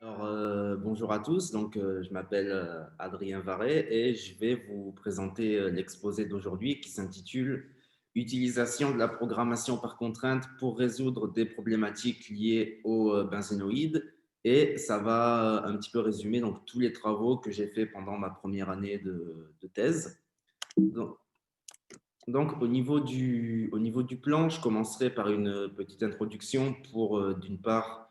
Bonjour à tous. Je m'appelle Adrien Varret et je vais vous présenter l'exposé d'aujourd'hui qui s'intitule Utilisation de la programmation par contrainte pour résoudre des problématiques liées aux benzénoïdes. Et ça va un petit peu résumer tous les travaux que j'ai fait pendant ma première année de thèse. Donc, au niveau du plan, je commencerai par une petite introduction pour, d'une part,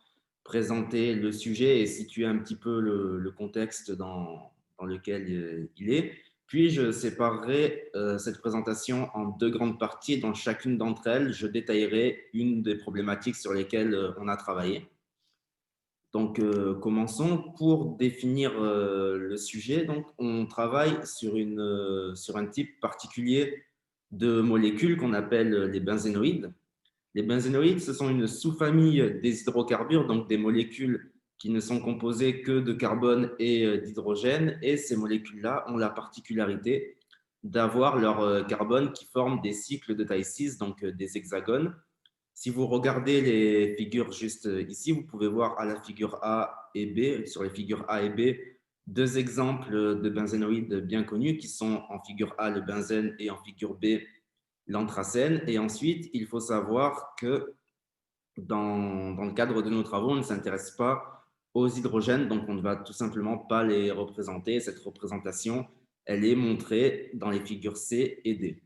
présenter le sujet et situer un petit peu le contexte dans lequel il est. Puis, je séparerai cette présentation en deux grandes parties. Dans chacune d'entre elles, je détaillerai une des problématiques sur lesquelles on a travaillé. Commençons. Pour définir le sujet. Donc, on travaille sur un type particulier de molécules qu'on appelle les benzénoïdes. Les benzénoïdes, ce sont une sous-famille des hydrocarbures, donc des molécules qui ne sont composées que de carbone et d'hydrogène. Et ces molécules-là ont la particularité d'avoir leur carbone qui forme des cycles de taille 6, donc des hexagones. Si vous regardez les figures juste ici, vous pouvez voir à la figure A et B, sur les figures A et B, deux exemples de benzénoïdes bien connus qui sont en figure A le benzène et en figure B l'anthracène. Et ensuite, il faut savoir que dans le cadre de nos travaux, on ne s'intéresse pas aux hydrogènes, donc on ne va tout simplement pas les représenter. Cette représentation, elle est montrée dans les figures C et D.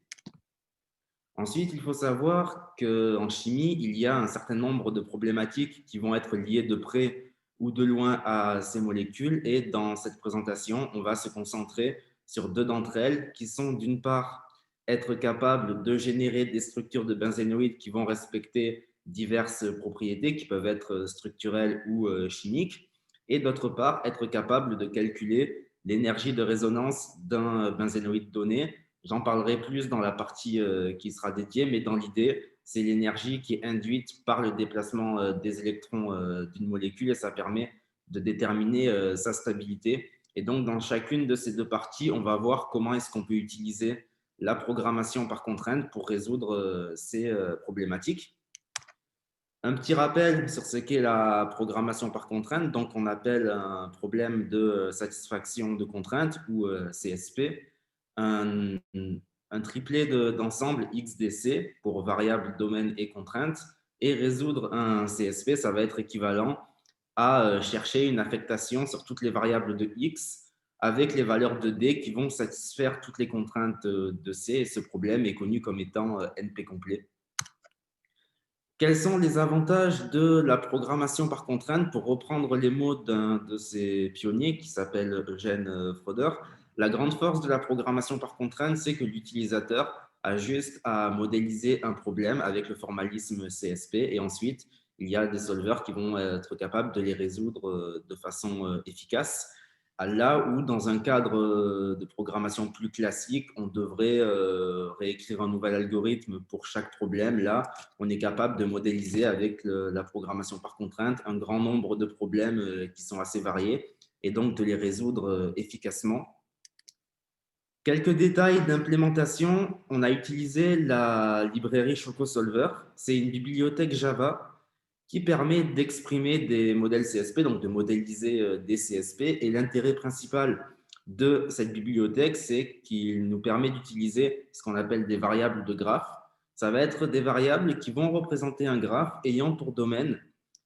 Ensuite, il faut savoir qu'en chimie, il y a un certain nombre de problématiques qui vont être liées de près ou de loin à ces molécules. Et dans cette présentation, on va se concentrer sur deux d'entre elles qui sont d'une part être capables de générer des structures de benzénoïdes qui vont respecter diverses propriétés qui peuvent être structurelles ou chimiques, et d'autre part être capable de calculer l'énergie de résonance d'un benzénoïde donné. J'en parlerai plus dans la partie qui sera dédiée, mais dans l'idée, c'est l'énergie qui est induite par le déplacement des électrons d'une molécule et ça permet de déterminer sa stabilité. Et donc, dans chacune de ces deux parties, on va voir comment est-ce qu'on peut utiliser la programmation par contrainte pour résoudre ces problématiques. Un petit rappel sur ce qu'est la programmation par contrainte. Donc, on appelle un problème de satisfaction de contrainte ou CSP un, un triplet d'ensemble XDC pour variables, domaine et contrainte. Et résoudre un CSP, ça va être équivalent à chercher une affectation sur toutes les variables de X avec les valeurs de D qui vont satisfaire toutes les contraintes de C. Et ce problème est connu comme étant NP complet. Quels sont les avantages de la programmation par contrainte? Pour reprendre les mots d'un de ces pionniers qui s'appelle Eugène Froder, la grande force de la programmation par contrainte, c'est que l'utilisateur a juste à modéliser un problème avec le formalisme CSP et ensuite, il y a des solvers qui vont être capables de les résoudre de façon efficace. Là où, dans un cadre de programmation plus classique, on devrait réécrire un nouvel algorithme pour chaque problème. Là, on est capable de modéliser avec la programmation par contrainte un grand nombre de problèmes qui sont assez variés et donc de les résoudre efficacement. Quelques détails d'implémentation. On a utilisé la librairie ChocoSolver. C'est une bibliothèque Java qui permet d'exprimer des modèles CSP, donc de modéliser des CSP. Et l'intérêt principal de cette bibliothèque, c'est qu'il nous permet d'utiliser ce qu'on appelle des variables de graphe. Ça va être des variables qui vont représenter un graphe ayant pour domaine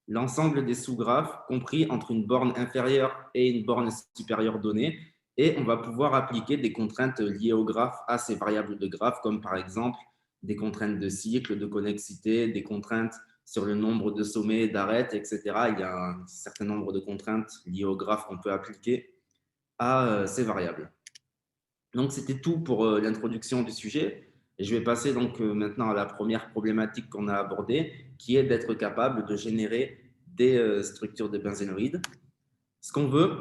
l'ensemble des sous-graphes compris entre une borne inférieure et une borne supérieure donnée. Et on va pouvoir appliquer des contraintes liées au graphe à ces variables de graphe, comme par exemple des contraintes de cycle, de connexité, des contraintes sur le nombre de sommets, d'arêtes, etc. Il y a un certain nombre de contraintes liées au graphe qu'on peut appliquer à ces variables. Donc, c'était tout pour l'introduction du sujet. Et je vais passer maintenant à la première problématique qu'on a abordée, qui est d'être capable de générer des structures de benzénoïdes. Ce qu'on veut,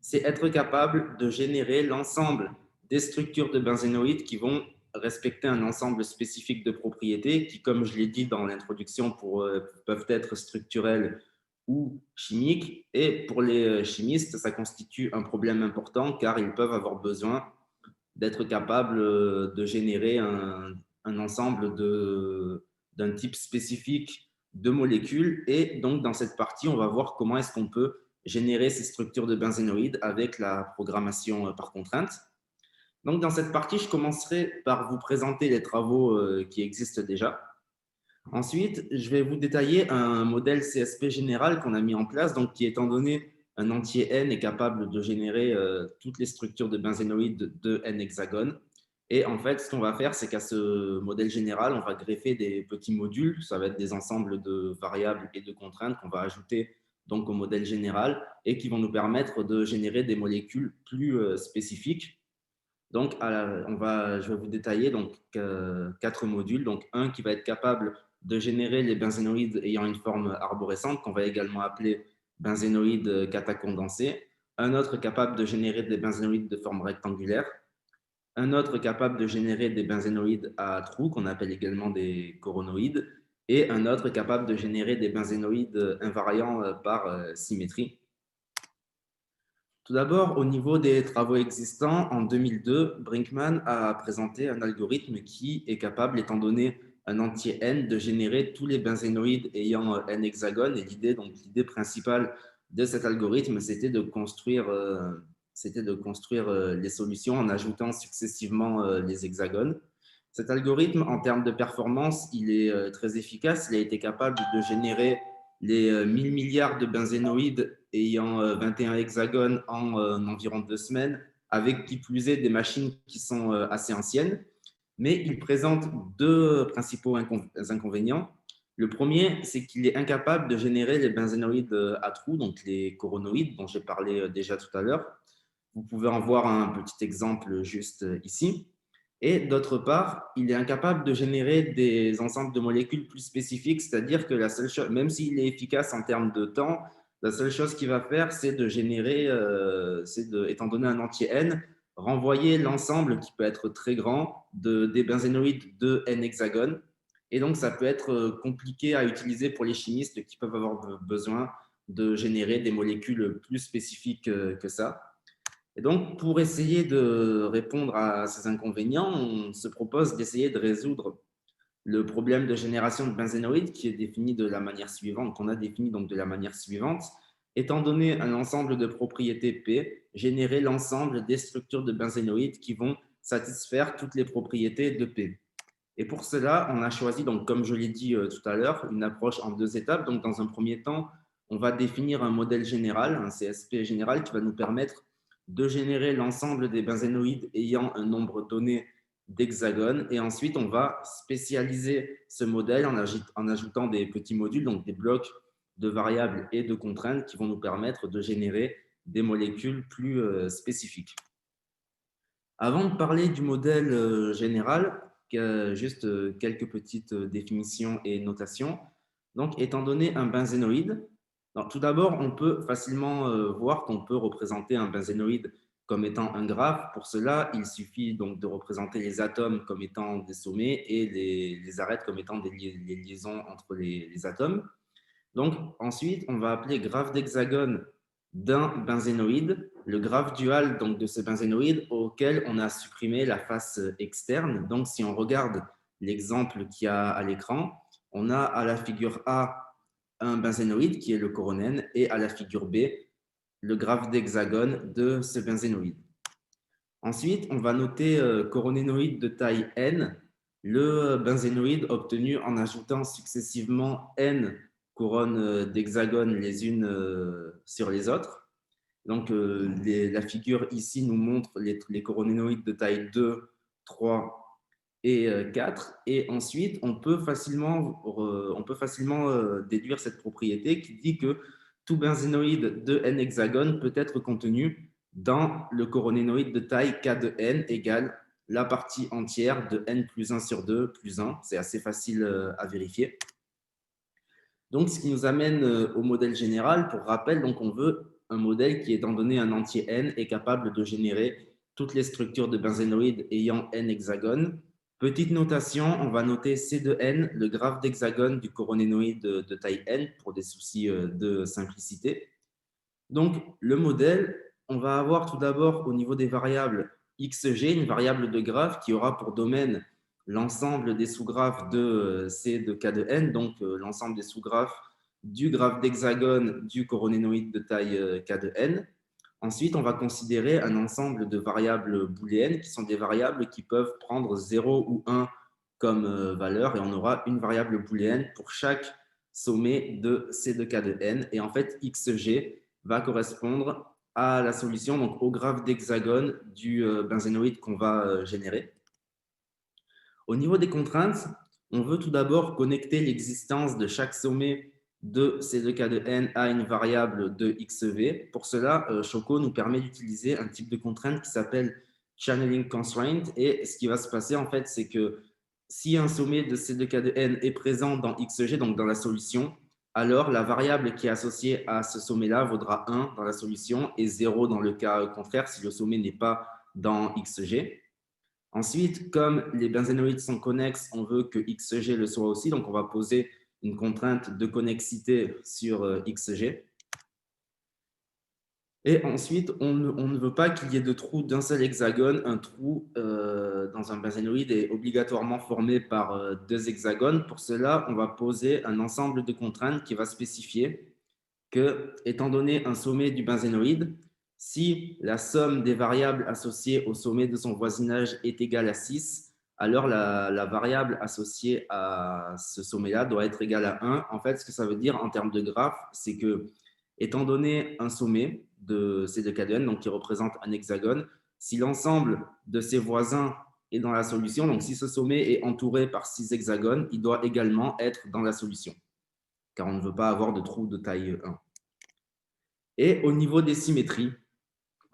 c'est être capable de générer l'ensemble des structures de benzénoïdes qui vont respecter un ensemble spécifique de propriétés qui, comme je l'ai dit dans l'introduction, peuvent être structurelles ou chimiques. Et pour les chimistes, ça constitue un problème important car ils peuvent avoir besoin d'être capables de générer un ensemble d'un type spécifique de molécules. Et donc, dans cette partie, on va voir comment est-ce qu'on peut générer ces structures de benzénoïdes avec la programmation par contrainte. Donc, dans cette partie, je commencerai par vous présenter les travaux qui existent déjà. Ensuite, je vais vous détailler un modèle CSP général qu'on a mis en place, donc qui, étant donné un entier n, est capable de générer toutes les structures de benzénoïdes de n hexagones. Et en fait, ce qu'on va faire, c'est qu'à ce modèle général, on va greffer des petits modules. Ça va être des ensembles de variables et de contraintes qu'on va ajouter donc au modèle général et qui vont nous permettre de générer des molécules plus spécifiques. Donc, je vais vous détailler donc, 4 modules. Donc, un qui va être capable de générer les benzénoïdes ayant une forme arborescente, qu'on va également appeler benzénoïdes catacondensés. Un autre capable de générer des benzénoïdes de forme rectangulaire. Un autre capable de générer des benzénoïdes à trous, qu'on appelle également des coronoïdes. Et un autre capable de générer des benzénoïdes invariants par symétrie. Tout d'abord, au niveau des travaux existants, en 2002, Brinkman a présenté un algorithme qui est capable, étant donné un entier n, de générer tous les benzénoïdes ayant n hexagones. Et l'idée principale de cet algorithme, c'était de construire les solutions en ajoutant successivement les hexagones. Cet algorithme, en termes de performance, il est très efficace. Il a été capable de générer les 1000 milliards de benzénoïdes ayant 21 hexagones en environ 2 semaines, avec qui plus est des machines qui sont assez anciennes. Mais il présente deux principaux inconvénients. Le premier, c'est qu'il est incapable de générer les benzénoïdes à trous, donc les coronoïdes dont j'ai parlé déjà tout à l'heure. Vous pouvez en voir un petit exemple juste ici. Et d'autre part, il est incapable de générer des ensembles de molécules plus spécifiques, c'est-à-dire que la seule chose, même s'il est efficace en termes de temps, la seule chose qu'il va faire, c'est de générer, étant donné un entier n, renvoyer l'ensemble qui peut être très grand des benzénoïdes de n hexagones. Et donc, ça peut être compliqué à utiliser pour les chimistes qui peuvent avoir besoin de générer des molécules plus spécifiques que ça. Et donc, pour essayer de répondre à ces inconvénients, on se propose d'essayer de résoudre le problème de génération de benzénoïdes qui est défini de la manière suivante, qu'on a défini donc de la manière suivante. Étant donné un ensemble de propriétés P, générer l'ensemble des structures de benzénoïdes qui vont satisfaire toutes les propriétés de P. Et pour cela, on a choisi, donc, comme je l'ai dit tout à l'heure, une approche en 2 étapes. Donc, dans un premier temps, on va définir un modèle général, un CSP général, qui va nous permettre de générer l'ensemble des benzénoïdes ayant un nombre donné d'hexagones. Et ensuite, on va spécialiser ce modèle en ajoutant des petits modules, donc des blocs de variables et de contraintes qui vont nous permettre de générer des molécules plus spécifiques. Avant de parler du modèle général, juste quelques petites définitions et notations. Donc, étant donné un benzénoïde, tout d'abord, on peut facilement voir qu'on peut représenter un benzénoïde comme étant un graphe. Pour cela, il suffit donc de représenter les atomes comme étant des sommets et les arêtes comme étant les liaisons entre les atomes. Donc, ensuite, on va appeler graphe d'hexagone d'un benzénoïde, le graphe dual donc, de ce benzénoïde auquel on a supprimé la face externe. Donc, si on regarde l'exemple qu'il y a à l'écran, on a à la figure A un benzénoïde qui est le coronène et à la figure B, le graphe d'hexagone de ce benzénoïde. Ensuite, on va noter coronénoïde de taille n, le benzénoïde obtenu en ajoutant successivement n couronnes d'hexagones les unes sur les autres. Donc, la figure ici nous montre les coronénoïdes de taille 2, 3 et 4. Et ensuite, on peut facilement déduire cette propriété qui dit que tout benzénoïde de n hexagones peut être contenu dans le coronénoïde de taille K de n égale la partie entière de n plus 1 sur 2 plus 1. C'est assez facile à vérifier. Donc, ce qui nous amène au modèle général. Pour rappel, donc, on veut un modèle qui, étant donné un entier n, est capable de générer toutes les structures de benzénoïdes ayant n hexagones. Petite notation, on va noter C de n, le graphe d'hexagone du coronénoïde de taille n, pour des soucis de simplicité. Donc, le modèle, on va avoir tout d'abord au niveau des variables xg, une variable de graphe qui aura pour domaine l'ensemble des sous-graphes de C de K de n, donc l'ensemble des sous-graphes du graphe d'hexagone du coronénoïde de taille K de n. Ensuite, on va considérer un ensemble de variables booléennes qui sont des variables qui peuvent prendre 0 ou 1 comme valeur et on aura une variable booléenne pour chaque sommet de C de K de n. Et en fait, xg va correspondre à la solution, donc au graphe d'hexagone du benzénoïde qu'on va générer. Au niveau des contraintes, on veut tout d'abord connecter l'existence de chaque sommet de C2K de n à une variable de xv. Pour cela, Choco nous permet d'utiliser un type de contrainte qui s'appelle channeling constraint. Et ce qui va se passer, en fait, c'est que si un sommet de C2K de n est présent dans xg, donc dans la solution, alors la variable qui est associée à ce sommet-là vaudra 1 dans la solution et 0 dans le cas contraire si le sommet n'est pas dans xg. Ensuite, comme les benzénoïdes sont connexes, on veut que xg le soit aussi, donc on va poser une contrainte de connexité sur xg. Et ensuite, on ne veut pas qu'il y ait de trou d'un seul hexagone. Un trou dans un benzénoïde est obligatoirement formé par deux hexagones. Pour cela, on va poser un ensemble de contraintes qui va spécifier que, étant donné un sommet du benzénoïde, si la somme des variables associées au sommet de son voisinage est égale à 6, alors la variable associée à ce sommet-là doit être égale à 1. En fait, ce que ça veut dire en termes de graphe, c'est que, étant donné un sommet de C2K2n, donc qui représente un hexagone, si l'ensemble de ses voisins est dans la solution, donc si ce sommet est entouré par 6 hexagones, il doit également être dans la solution, car on ne veut pas avoir de trou de taille 1. Et au niveau des symétries,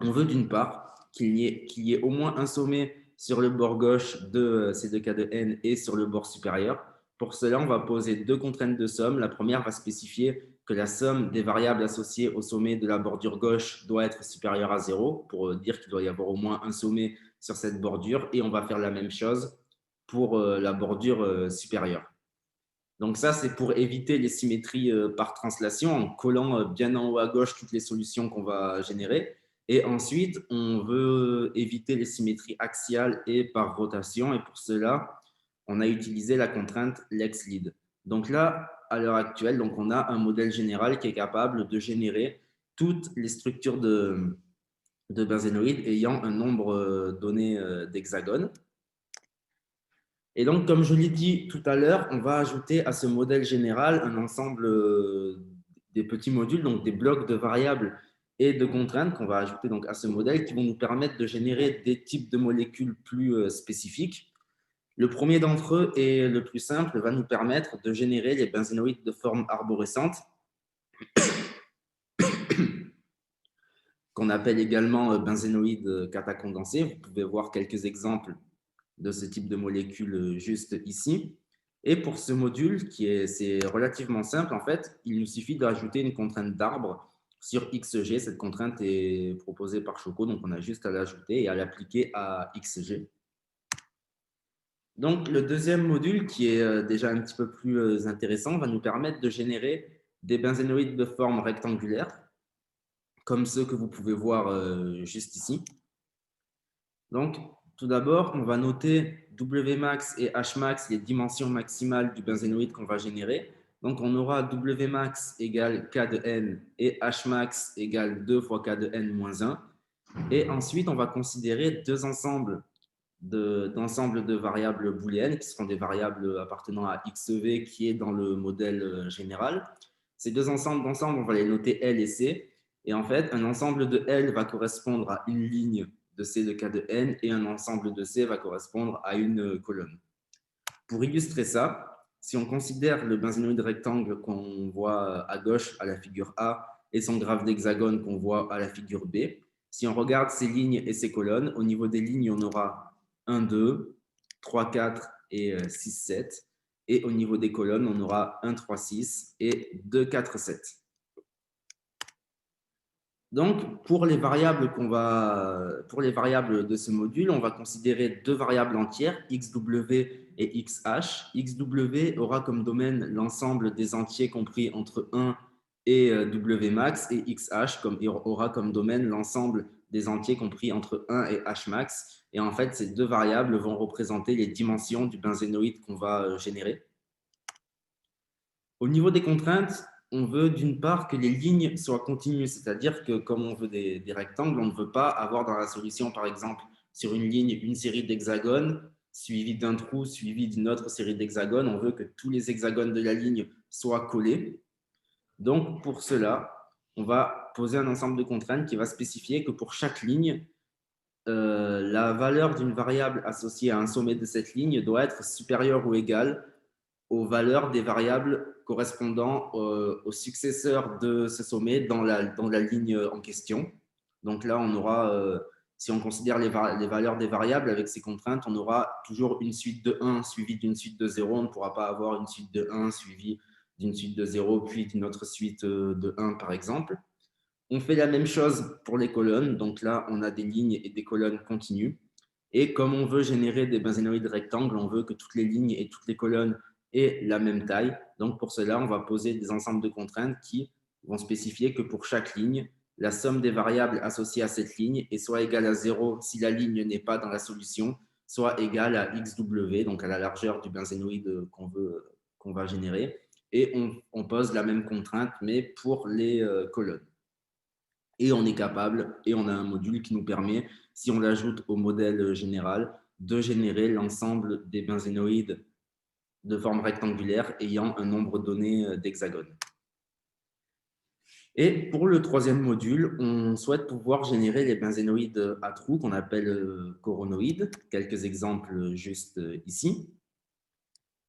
on veut d'une part qu'il y ait au moins un sommet sur le bord gauche de C2K de n et sur le bord supérieur. Pour cela, on va poser deux contraintes de somme. La première va spécifier que la somme des variables associées au sommet de la bordure gauche doit être supérieure à 0 pour dire qu'il doit y avoir au moins un sommet sur cette bordure. Et on va faire la même chose pour la bordure supérieure. Donc ça, c'est pour éviter les symétries par translation en collant bien en haut à gauche toutes les solutions qu'on va générer. Et ensuite, on veut éviter les symétries axiales et par rotation. Et pour cela, on a utilisé la contrainte lex-lead. Donc là, à l'heure actuelle, donc on a un modèle général qui est capable de générer toutes les structures de benzénoïdes ayant un nombre donné d'hexagones. Et donc, comme je l'ai dit tout à l'heure, on va ajouter à ce modèle général un ensemble des petits modules, donc des blocs de variables et de contraintes qu'on va ajouter donc à ce modèle qui vont nous permettre de générer des types de molécules plus spécifiques. Le premier d'entre eux, et le plus simple, va nous permettre de générer les benzénoïdes de forme arborescente, qu'on appelle également benzénoïdes catacondensés. Vous pouvez voir quelques exemples de ce type de molécules juste ici. Et pour ce module, c'est relativement simple, en fait, il nous suffit d'ajouter une contrainte d'arbre sur xg. Cette contrainte est proposée par Choco, donc on a juste à l'ajouter et à l'appliquer à xg. Donc, le deuxième module, qui est déjà un petit peu plus intéressant, va nous permettre de générer des benzénoïdes de forme rectangulaire, comme ceux que vous pouvez voir juste ici. Donc, tout d'abord, on va noter Wmax et Hmax, les dimensions maximales du benzénoïde qu'on va générer. Donc, on aura Wmax égale K de n et Hmax égale 2 fois K de n moins 1. Et ensuite, on va considérer deux ensembles de variables booléennes qui seront des variables appartenant à xv qui est dans le modèle général. Ces deux ensembles d'ensemble, on va les noter L et C. Et en fait, un ensemble de L va correspondre à une ligne de C de K de n et un ensemble de C va correspondre à une colonne. Pour illustrer ça, si on considère le benzénoïde rectangle qu'on voit à gauche à la figure A et son graphe d'hexagone qu'on voit à la figure B, si on regarde ces lignes et ces colonnes, au niveau des lignes, on aura 1, 2, 3, 4 et 6, 7. Et au niveau des colonnes, on aura 1, 3, 6 et 2, 4, 7. Donc, pour les variables de ce module, on va considérer deux variables entières, xw et xh. Xw aura comme domaine l'ensemble des entiers compris entre 1 et wmax, et xh aura comme domaine l'ensemble des entiers compris entre 1 et hmax. Et en fait, ces deux variables vont représenter les dimensions du benzénoïde qu'on va générer. Au niveau des contraintes, on veut d'une part que les lignes soient continues, c'est-à-dire que comme on veut des rectangles, on ne veut pas avoir dans la solution, par exemple, sur une ligne, une série d'hexagones suivie d'un trou, suivie d'une autre série d'hexagones. On veut que tous les hexagones de la ligne soient collés. Donc, pour cela, on va poser un ensemble de contraintes qui va spécifier que pour chaque ligne, la valeur d'une variable associée à un sommet de cette ligne doit être supérieure ou égale aux valeurs des variables correspondant aux successeurs de ce sommet dans la ligne en question. Donc là, on aura, si on considère les valeurs des variables avec ces contraintes, on aura toujours une suite de 1 suivie d'une suite de 0. On ne pourra pas avoir une suite de 1 suivie d'une suite de 0, puis d'une autre suite de 1, par exemple. On fait la même chose pour les colonnes. Donc là, on a des lignes et des colonnes continues. Et comme on veut générer des benzénoïdes rectangles, on veut que toutes les lignes et toutes les colonnes aient la même taille. Donc pour cela, on va poser des ensembles de contraintes qui vont spécifier que pour chaque ligne, la somme des variables associées à cette ligne est soit égale à 0 si la ligne n'est pas dans la solution, soit égale à xw, donc à la largeur du benzénoïde qu'on va générer. Et on pose la même contrainte, mais pour les colonnes. Et on est capable, et on a un module qui nous permet, si on l'ajoute au modèle général, de générer l'ensemble des benzénoïdes de forme rectangulaire ayant un nombre donné d'hexagones. Et pour le troisième module, on souhaite pouvoir générer les benzénoïdes à trous qu'on appelle coronoïdes. Quelques exemples juste ici.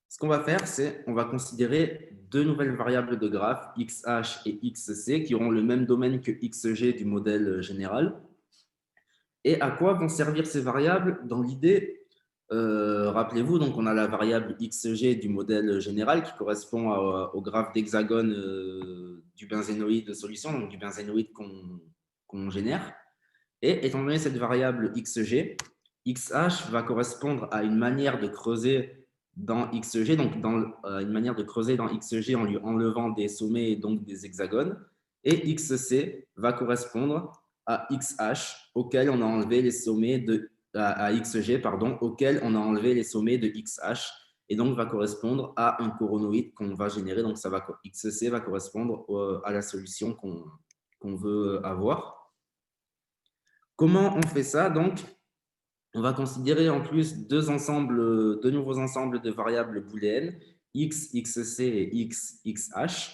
Ce qu'on va faire, c'est on va considérer deux nouvelles variables de graphe, xh et xc, qui auront le même domaine que xg du modèle général. Et à quoi vont servir ces variables? Dans l'idée, rappelez-vous, donc on a la variable xg du modèle général qui correspond au graphe d'hexagone du benzénoïde de solution, donc du benzénoïde qu'on génère. Et étant donné cette variable xg, xh va correspondre à une manière de creuser dans xg, donc une manière de creuser dans xg en lui enlevant des sommets et donc des hexagones. Et xc va correspondre à xh auquel on a enlevé les sommets de à xg pardon, auquel on a enlevé les sommets de xh et donc va correspondre à un coronoïde qu'on va générer. Donc ça va xc va correspondre à la solution qu'on veut avoir. Comment on fait ça? Donc, on va considérer en plus deux nouveaux ensembles de variables booléennes, x, xc et x, xh.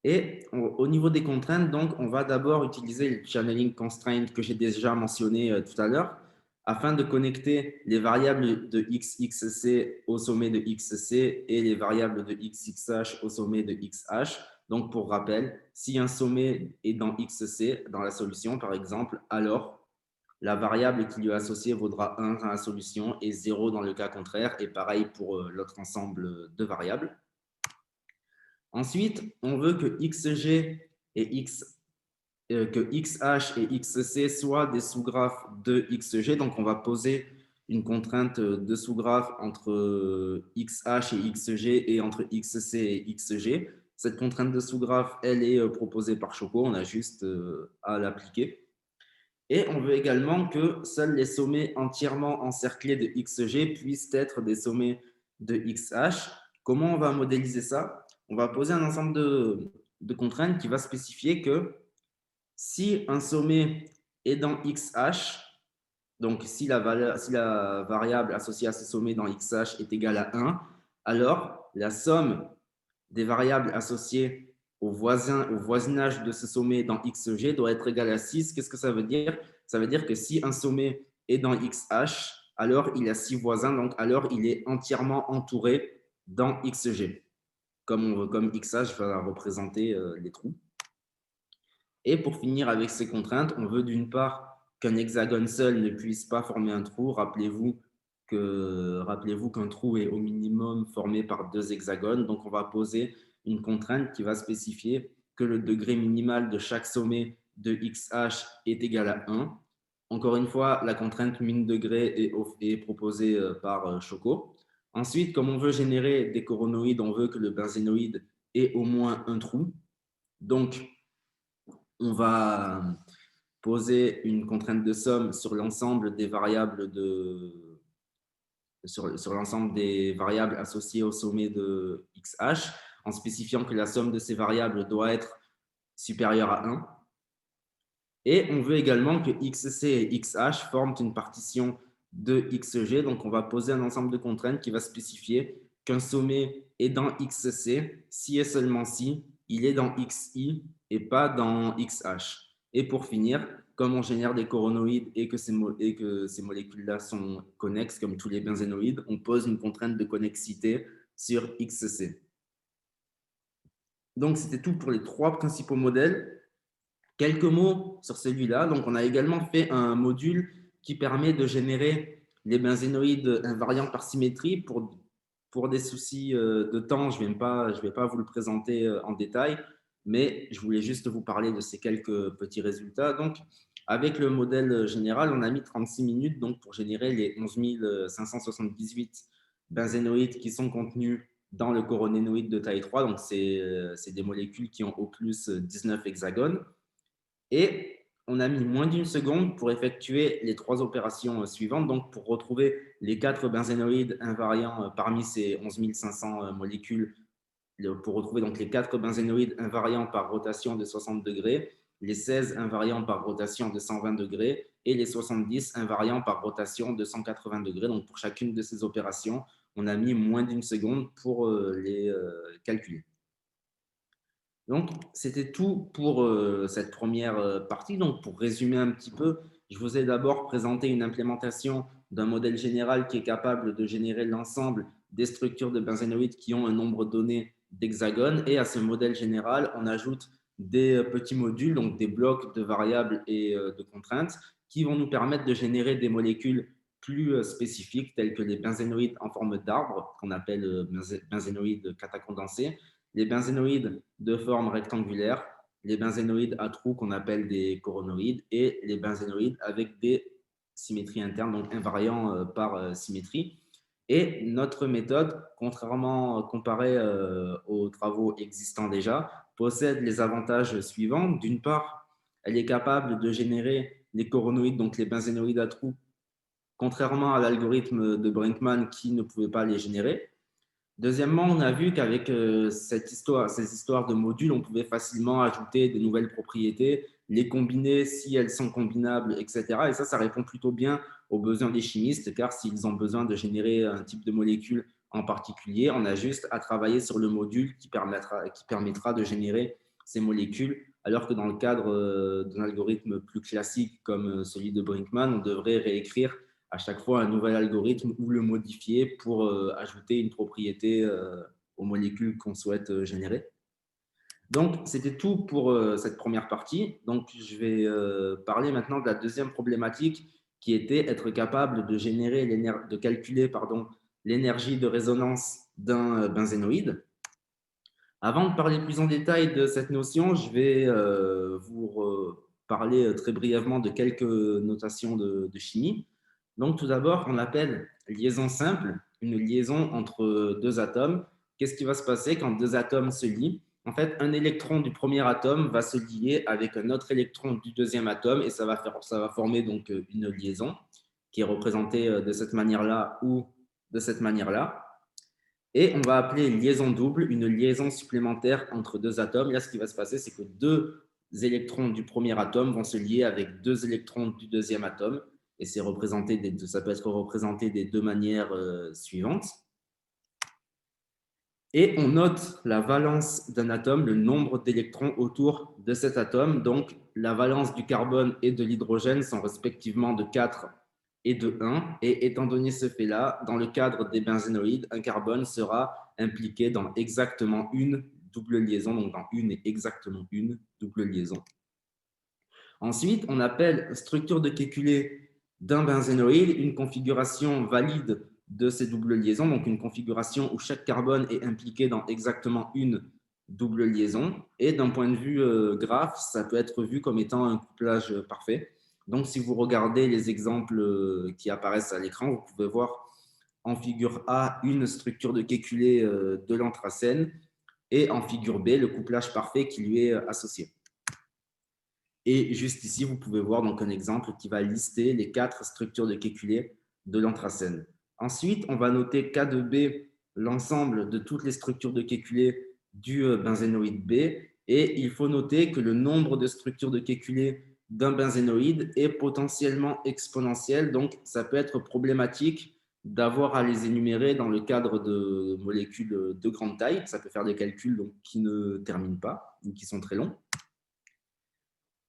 Et au niveau des contraintes, donc, on va d'abord utiliser le channeling constraint que j'ai déjà mentionné tout à l'heure, afin de connecter les variables de x, xc au sommet de xc et les variables de x, xh au sommet de xh. Donc, pour rappel, si un sommet est dans xc, dans la solution par exemple, alors la variable qui lui est associée vaudra 1 dans la solution et 0 dans le cas contraire, et pareil pour l'autre ensemble de variables. Ensuite, on veut que xg et que xh et xc soient des sous-graphes de xg. Donc, on va poser une contrainte de sous-graphe entre xh et xg et entre xc et xg. Cette contrainte de sous-graphe, elle est proposée par Choco. On a juste à l'appliquer. Et on veut également que seuls les sommets entièrement encerclés de xg puissent être des sommets de xh. Comment on va modéliser ça? On va poser un ensemble de contraintes qui va spécifier que si un sommet est dans xh, donc si la variable associée à ce sommet dans xh est égale à 1, alors la somme des variables associées au voisinage de ce sommet dans xg doit être égale à 6. Qu'est-ce que ça veut dire? Ça veut dire que si un sommet est dans xh, alors il a 6 voisins, donc alors il est entièrement entouré dans xg. Comme xh va représenter les trous. Et pour finir avec ces contraintes, on veut d'une part qu'un hexagone seul ne puisse pas former un trou. Rappelez-vous qu'un trou est au minimum formé par deux hexagones. Donc, on va poser une contrainte qui va spécifier que le degré minimal de chaque sommet de xh est égal à 1. Encore une fois, la contrainte min degré est proposée par Choco. Ensuite, comme on veut générer des coronoïdes, on veut que le benzénoïde ait au moins un trou. Donc, on va poser une contrainte de somme sur l'ensemble des variables sur l'ensemble des variables associées au sommet de xh. en spécifiant que la somme de ces variables doit être supérieure à 1. Et on veut également que XC et XH forment une partition de XG. Donc, on va poser un ensemble de contraintes qui va spécifier qu'un sommet est dans XC si et seulement si il est dans XI et pas dans XH. Et pour finir, comme on génère des coronoïdes et que ces molécules-là sont connexes, comme tous les benzénoïdes, on pose une contrainte de connexité sur XC. Donc, c'était tout pour les 3 principaux modèles. Quelques mots sur celui-là. Donc, on a également fait un module qui permet de générer les benzénoïdes invariants par symétrie. Pour des soucis de temps, je ne vais pas vous le présenter en détail, mais je voulais juste vous parler de ces quelques petits résultats. Donc, avec le modèle général, on a mis 36 minutes donc, pour générer les 11 578 benzénoïdes qui sont contenus dans le coronénoïde de taille 3. Donc, c'est des molécules qui ont au plus 19 hexagones. Et on a mis moins d'une seconde pour effectuer les 3 opérations suivantes, donc pour retrouver les 4 benzénoïdes invariants parmi ces 11 500 molécules, pour retrouver donc les 4 benzénoïdes invariants par rotation de 60 degrés, les 16 invariants par rotation de 120 degrés et les 70 invariants par rotation de 180 degrés. Donc pour chacune de ces opérations, on a mis moins d'une seconde pour les calculer. Donc, c'était tout pour cette première partie. Donc, pour résumer un petit peu, je vous ai d'abord présenté une implémentation d'un modèle général qui est capable de générer l'ensemble des structures de benzénoïdes qui ont un nombre donné d'hexagones. Et à ce modèle général, on ajoute des petits modules, donc des blocs de variables et de contraintes, qui vont nous permettre de générer des molécules plus spécifiques, telles que les benzénoïdes en forme d'arbre, qu'on appelle benzénoïdes catacondensés, les benzénoïdes de forme rectangulaire, les benzénoïdes à trous qu'on appelle des coronoïdes et les benzénoïdes avec des symétries internes, donc invariants par symétrie. Et notre méthode, contrairement comparée aux travaux existants déjà, possède les avantages suivants. D'une part, elle est capable de générer les coronoïdes, donc les benzénoïdes à trous, contrairement à l'algorithme de Brinkmann qui ne pouvait pas les générer. Deuxièmement, on a vu qu'avec ces histoires de modules, on pouvait facilement ajouter de nouvelles propriétés, les combiner si elles sont combinables, etc. Et ça répond plutôt bien aux besoins des chimistes, car s'ils ont besoin de générer un type de molécule en particulier, on a juste à travailler sur le module qui permettra de générer ces molécules, alors que dans le cadre d'un algorithme plus classique comme celui de Brinkmann, on devrait réécrire à chaque fois un nouvel algorithme ou le modifier pour ajouter une propriété aux molécules qu'on souhaite générer. Donc, c'était tout pour cette première partie. Donc, je vais parler maintenant de la deuxième problématique qui était être capable de calculer l'énergie de résonance d'un benzénoïde. Avant de parler plus en détail de cette notion, je vais vous parler très brièvement de quelques notations de chimie. Donc, tout d'abord, on appelle liaison simple une liaison entre 2 atomes. Qu'est-ce qui va se passer quand 2 atomes se lient? En fait, un électron du premier atome va se lier avec un autre électron du deuxième atome et ça va former donc une liaison qui est représentée de cette manière-là ou de cette manière-là. Et on va appeler liaison double une liaison supplémentaire entre 2 atomes. Là, ce qui va se passer, c'est que 2 électrons du premier atome vont se lier avec 2 électrons du deuxième atome. Et ça peut être représenté des 2 manières suivantes. Et on note la valence d'un atome, le nombre d'électrons autour de cet atome. Donc, la valence du carbone et de l'hydrogène sont respectivement de 4 et de 1. Et étant donné ce fait-là, dans le cadre des benzénoïdes, un carbone sera impliqué dans exactement une double liaison, donc dans une et exactement une double liaison. Ensuite, on appelle structure de Kekulé d'un benzénoïde une configuration valide de ces doubles liaisons, donc une configuration où chaque carbone est impliqué dans exactement une double liaison. Et d'un point de vue graphe, ça peut être vu comme étant un couplage parfait. Donc, si vous regardez les exemples qui apparaissent à l'écran, vous pouvez voir en figure A une structure de Kekulé de l'anthracène et en figure B le couplage parfait qui lui est associé. Et juste ici, vous pouvez voir donc un exemple qui va lister les 4 structures de Kekulé de l'anthracène. Ensuite, on va noter K de B l'ensemble de toutes les structures de Kekulé du benzénoïde B. Et il faut noter que le nombre de structures de Kekulé d'un benzénoïde est potentiellement exponentiel. Donc, ça peut être problématique d'avoir à les énumérer dans le cadre de molécules de grande taille. Ça peut faire des calculs donc, qui ne terminent pas ou qui sont très longs.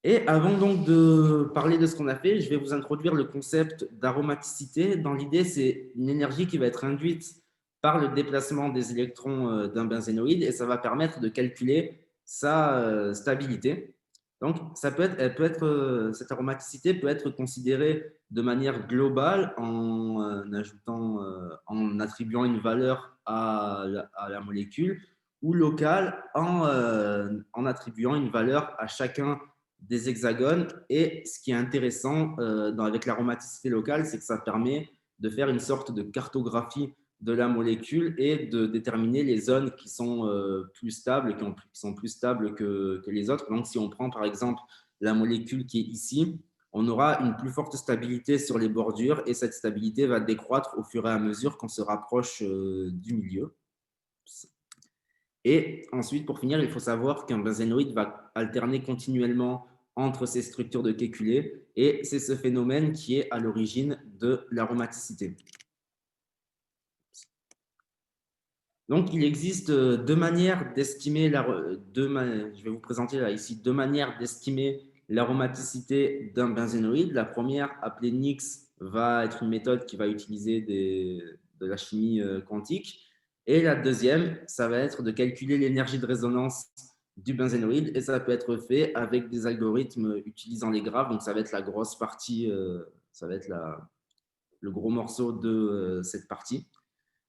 Et avant donc de parler de ce qu'on a fait, je vais vous introduire le concept d'aromaticité. Dans l'idée, c'est une énergie qui va être induite par le déplacement des électrons d'un benzénoïde et ça va permettre de calculer sa stabilité. Donc, cette aromaticité peut être considérée de manière globale en attribuant une valeur à la molécule ou locale en attribuant une valeur à chacun des hexagones. Et ce qui est intéressant avec l'aromaticité locale, c'est que ça permet de faire une sorte de cartographie de la molécule et de déterminer les zones qui sont plus stables, qui sont plus stables que les autres. Donc, si on prend par exemple la molécule qui est ici, on aura une plus forte stabilité sur les bordures et cette stabilité va décroître au fur et à mesure qu'on se rapproche du milieu. Et ensuite, pour finir, il faut savoir qu'un benzénoïde va alterner continuellement entre ces structures de Kekulé et c'est ce phénomène qui est à l'origine de l'aromaticité. Donc, il existe deux manières d'estimer je vais vous présenter là, ici deux manières d'estimer l'aromaticité d'un benzénoïde. La première, appelée NIX, va être une méthode qui va utiliser de la chimie quantique. Et la deuxième, ça va être de calculer l'énergie de résonance du benzénoïde et ça peut être fait avec des algorithmes utilisant les graphes. Donc, ça va être la grosse partie, ça va être le gros morceau de cette partie.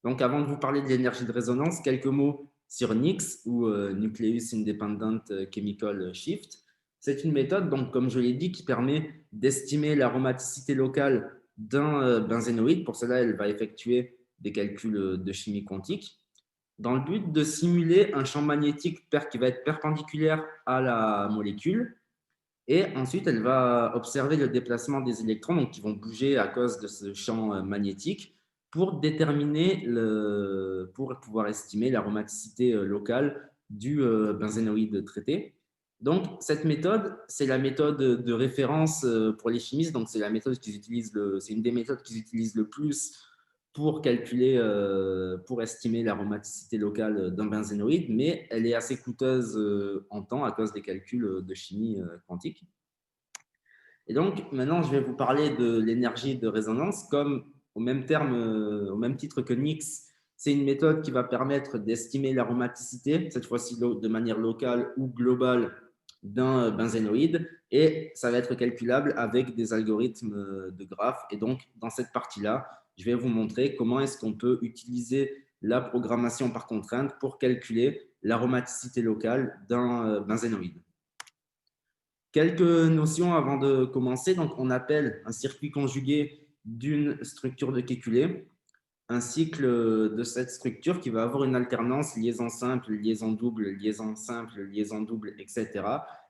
Donc, avant de vous parler de l'énergie de résonance, quelques mots sur NIX ou Nucleus Independent Chemical Shift. C'est une méthode, donc, comme je l'ai dit, qui permet d'estimer l'aromaticité locale d'un benzénoïde. Pour cela, elle va effectuer des calculs de chimie quantique dans le but de simuler un champ magnétique qui va être perpendiculaire à la molécule. Et ensuite, elle va observer le déplacement des électrons donc, qui vont bouger à cause de ce champ magnétique pour pour pouvoir estimer l'aromaticité locale du benzénoïde traité. Donc, cette méthode, c'est la méthode de référence pour les chimistes. Donc, c'est la méthode qu'ils utilisent, c'est une des méthodes qu'ils utilisent le plus pour calculer, pour estimer l'aromaticité locale d'un benzénoïde, mais elle est assez coûteuse en temps à cause des calculs de chimie quantique. Et donc, maintenant, je vais vous parler de l'énergie de résonance, comme au même au même titre que NIX, c'est une méthode qui va permettre d'estimer l'aromaticité, cette fois-ci de manière locale ou globale, d'un benzénoïde, et ça va être calculable avec des algorithmes de graphes. Et donc, dans cette partie-là, je vais vous montrer comment est-ce qu'on peut utiliser la programmation par contrainte pour calculer l'aromaticité locale d'un benzénoïde. Quelques notions avant de commencer. Donc, on appelle un circuit conjugué d'une structure de Kekulé un cycle de cette structure qui va avoir une alternance liaison simple, liaison double, liaison simple, liaison double, etc.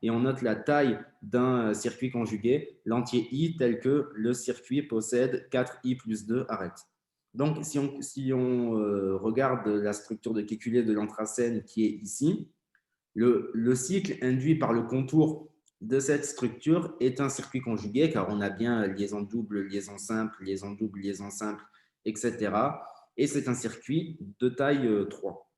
Et on note la taille d'un circuit conjugué, l'entier I, tel que le circuit possède 4I plus 2 arêtes. Donc, si on regarde la structure de Kekulé de l'anthracène qui est ici, le cycle induit par le contour de cette structure est un circuit conjugué car on a bien liaison double, liaison simple, liaison double, liaison simple, etc. Et c'est un circuit de taille 3.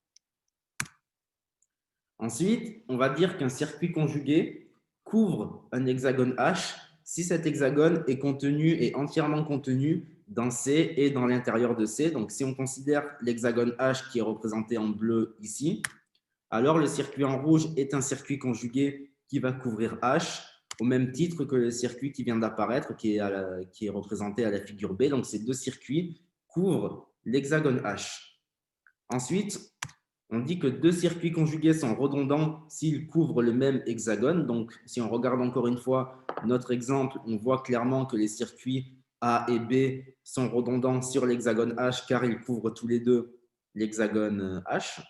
Ensuite, on va dire qu'un circuit conjugué couvre un hexagone H si cet hexagone est entièrement contenu dans C et dans l'intérieur de C. Donc, si on considère l'hexagone H qui est représenté en bleu ici, alors le circuit en rouge est un circuit conjugué qui va couvrir H au même titre que le circuit qui vient d'apparaître, qui est représenté à la figure B. Donc, ces deux circuits couvrent l'hexagone H. Ensuite, on dit que deux circuits conjugués sont redondants s'ils couvrent le même hexagone. Donc, si on regarde encore une fois notre exemple, on voit clairement que les circuits A et B sont redondants sur l'hexagone H car ils couvrent tous les deux l'hexagone H.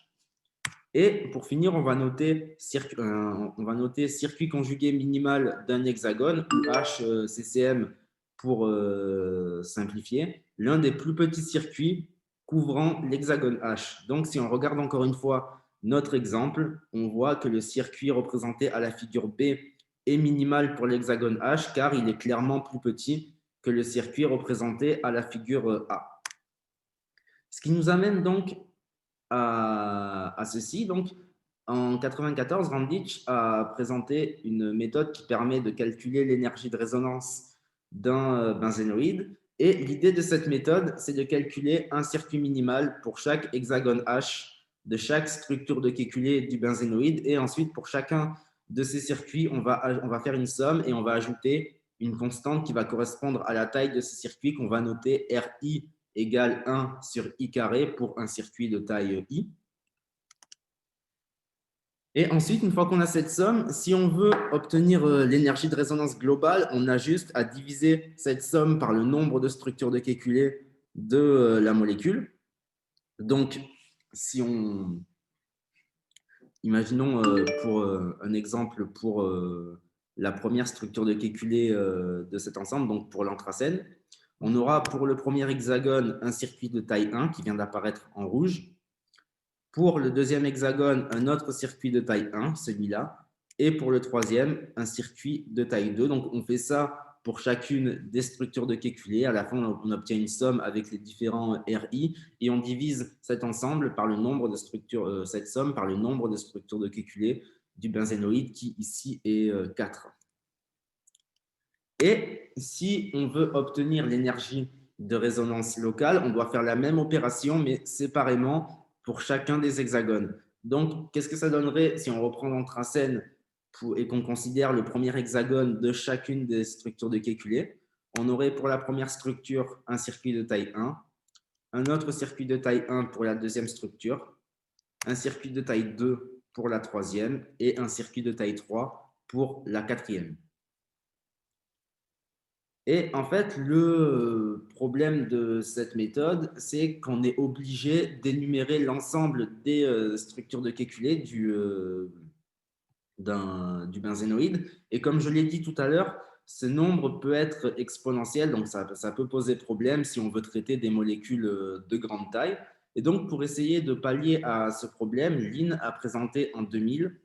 Et pour finir, on va noter circuit conjugué minimal d'un hexagone, ou HCCM pour simplifier, l'un des plus petits circuits couvrant l'hexagone H. Donc, si on regarde encore une fois notre exemple, on voit que le circuit représenté à la figure B est minimal pour l'hexagone H car il est clairement plus petit que le circuit représenté à la figure A. Ce qui nous amène donc à ceci. Donc, en 1994, Randich a présenté une méthode qui permet de calculer l'énergie de résonance d'un benzénoïde. Et l'idée de cette méthode, c'est de calculer un circuit minimal pour chaque hexagone H de chaque structure de Kekulé du benzénoïde. Et ensuite, pour chacun de ces circuits, on va faire une somme et on va ajouter une constante qui va correspondre à la taille de ces circuits qu'on va noter RI égale 1 sur I carré pour un circuit de taille I. Et ensuite, une fois qu'on a cette somme, si on veut obtenir l'énergie de résonance globale, on a juste à diviser cette somme par le nombre de structures de Kekulé de la molécule. Donc, si on... Imaginons pour un exemple pour la première structure de Kekulé de cet ensemble, donc pour l'anthracène, on aura pour le premier hexagone un circuit de taille 1 qui vient d'apparaître en rouge. Pour le deuxième hexagone, un autre circuit de taille 1, celui-là. Et pour le troisième, un circuit de taille 2. Donc, on fait ça pour chacune des structures de Kekulé. À la fin, on obtient une somme avec les différents RI et on divise cet ensemble par le nombre de structures, cette somme par le nombre de structures de Kekulé du benzénoïde qui ici est 4. Et si on veut obtenir l'énergie de résonance locale, on doit faire la même opération, mais séparément pour chacun des hexagones. Donc, qu'est-ce que ça donnerait si on reprend l'anthracène et qu'on considère le premier hexagone de chacune des structures de Kekulé? On aurait pour la première structure un circuit de taille 1, un autre circuit de taille 1 pour la deuxième structure, un circuit de taille 2 pour la troisième et un circuit de taille 3 pour la quatrième. Et en fait, le problème de cette méthode, c'est qu'on est obligé d'énumérer l'ensemble des structures de Kekulé du benzénoïde. Et comme je l'ai dit tout à l'heure, ce nombre peut être exponentiel, donc ça peut poser problème si on veut traiter des molécules de grande taille. Et donc, pour essayer de pallier à ce problème, Lin a présenté en 2000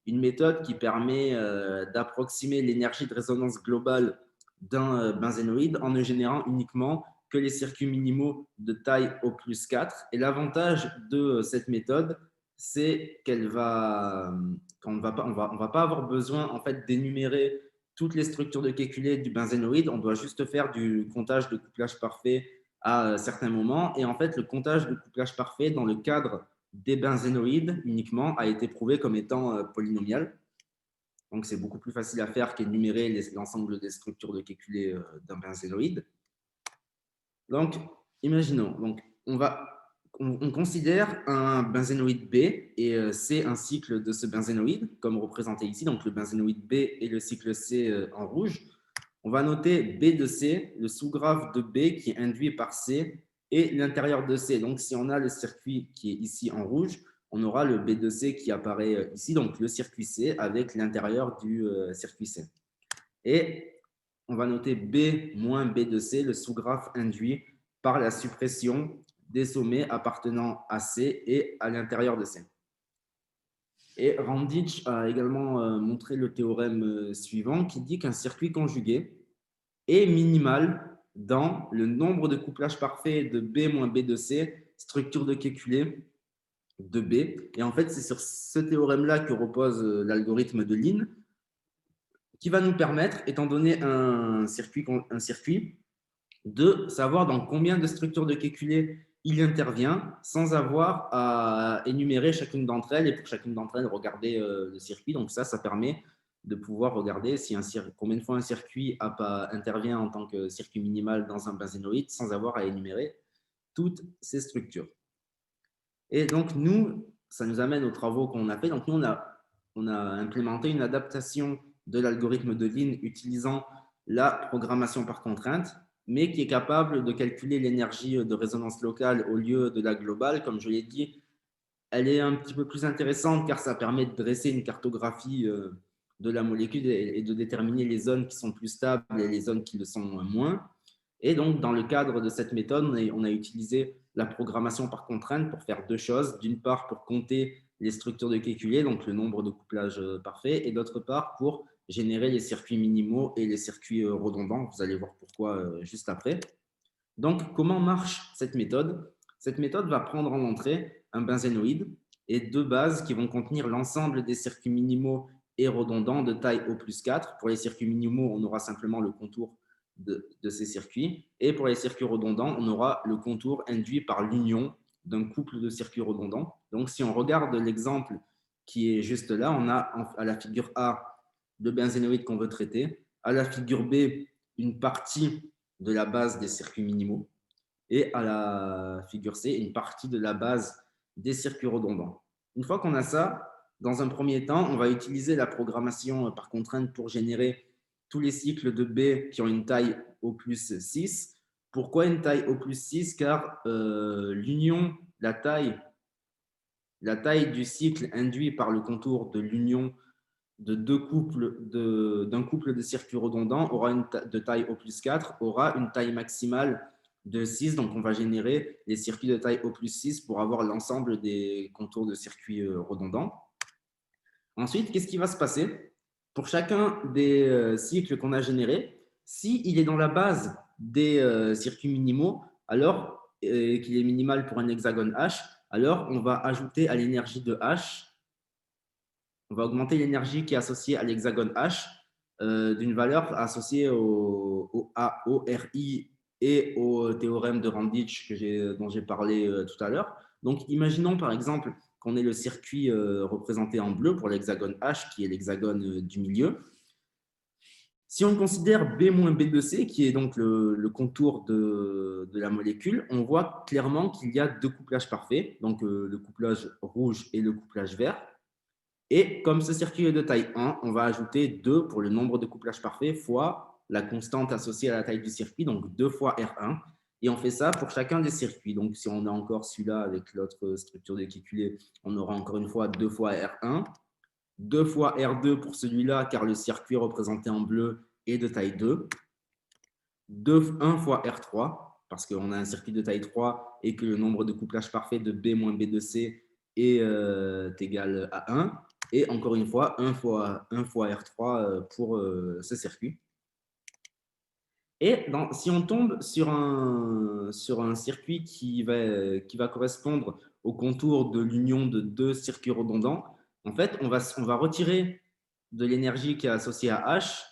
une méthode qui permet d'approximer l'énergie de résonance globale d'un benzénoïde en ne générant uniquement que les circuits minimaux de taille O plus 4. Et l'avantage de cette méthode, c'est qu'on ne va pas avoir besoin en fait, d'énumérer toutes les structures de Kekulé du benzénoïde. On doit juste faire du comptage de couplage parfait à certains moments. Et en fait, le comptage de couplage parfait dans le cadre des benzénoïdes uniquement a été prouvé comme étant polynomial. Donc, c'est beaucoup plus facile à faire qu'énumérer l'ensemble des structures de Kekulé d'un benzénoïde. Donc, imaginons, donc, on considère un benzénoïde B et c'est un cycle de ce benzénoïde, comme représenté ici. Donc, le benzénoïde B et le cycle C en rouge. On va noter B de C, le sous-graphe de B qui est induit par C et l'intérieur de C. Donc, si on a le circuit qui est ici en rouge, on aura le B de C qui apparaît ici, donc le circuit C avec l'intérieur du circuit C. Et on va noter B moins B de C, le sous-graphe induit par la suppression des sommets appartenant à C et à l'intérieur de C. Et Randich a également montré le théorème suivant qui dit qu'un circuit conjugué est minimal dans le nombre de couplages parfaits de B moins B de C, structure de Kekulé de B. Et en fait, c'est sur ce théorème-là que repose l'algorithme de Lin, qui va nous permettre, étant donné un circuit, de savoir dans combien de structures de Kekulé il intervient sans avoir à énumérer chacune d'entre elles et pour chacune d'entre elles regarder le circuit. Donc ça permet de pouvoir regarder combien de fois un circuit intervient en tant que circuit minimal dans un benzénoïde sans avoir à énumérer toutes ces structures. Et donc nous, ça nous amène aux travaux qu'on a fait. Donc nous, on a implémenté une adaptation de l'algorithme de Lin utilisant la programmation par contrainte, mais qui est capable de calculer l'énergie de résonance locale au lieu de la globale. Comme je l'ai dit, elle est un petit peu plus intéressante car ça permet de dresser une cartographie de la molécule et de déterminer les zones qui sont plus stables et les zones qui le sont moins. Et donc, dans le cadre de cette méthode, on a utilisé la programmation par contrainte pour faire deux choses. D'une part, pour compter les structures de calculé, donc le nombre de couplages parfaits, et d'autre part pour générer les circuits minimaux et les circuits redondants. Vous allez voir pourquoi juste après. Donc, comment marche cette méthode? Cette méthode va prendre en entrée un benzénoïde et deux bases qui vont contenir l'ensemble des circuits minimaux et redondants de taille O plus 4. Pour les circuits minimaux, on aura simplement le contour de ces circuits. Et pour les circuits redondants, on aura le contour induit par l'union d'un couple de circuits redondants. Donc, si on regarde l'exemple qui est juste là, on a à la figure A le benzénoïde qu'on veut traiter, à la figure B une partie de la base des circuits minimaux et à la figure C une partie de la base des circuits redondants. Une fois qu'on a ça, dans un premier temps, on va utiliser la programmation par contrainte pour générer tous les cycles de B qui ont une taille au plus 6. Pourquoi une taille au plus 6? Car l'union, la taille du cycle induit par le contour de l'union de deux couples d'un couple de circuits redondants aura de taille O plus 4 aura une taille maximale de 6. Donc, on va générer les circuits de taille O plus 6 pour avoir l'ensemble des contours de circuits redondants. Ensuite, qu'est-ce qui va se passer? Pour chacun des cycles qu'on a générés, s'il est dans la base des circuits minimaux, alors qu'il est minimal pour un hexagone H, alors on va ajouter à l'énergie de H, on va augmenter l'énergie qui est associée à l'hexagone H d'une valeur associée au RI et au théorème de Randitsch dont j'ai parlé tout à l'heure. Donc, imaginons par exemple qu'on ait le circuit représenté en bleu pour l'hexagone H, qui est l'hexagone du milieu. Si on considère B-B2C, qui est donc le contour de la molécule, on voit clairement qu'il y a deux couplages parfaits, donc le couplage rouge et le couplage vert. Et comme ce circuit est de taille 1, on va ajouter 2 pour le nombre de couplages parfaits fois la constante associée à la taille du circuit, donc 2 fois R1. Et on fait ça pour chacun des circuits. Donc, si on a encore celui-là avec l'autre structure décalculée, on aura encore une fois 2 fois R1, 2 fois R2 pour celui-là, car le circuit représenté en bleu est de taille 2, 1 fois R3, parce qu'on a un circuit de taille 3 et que le nombre de couplages parfaits de B moins B2C est égal à 1. Et encore une fois, 1 fois R3 pour ce circuit. Et si on tombe sur un circuit qui va correspondre au contour de l'union de deux circuits redondants, en fait, on va retirer de l'énergie qui est associée à H,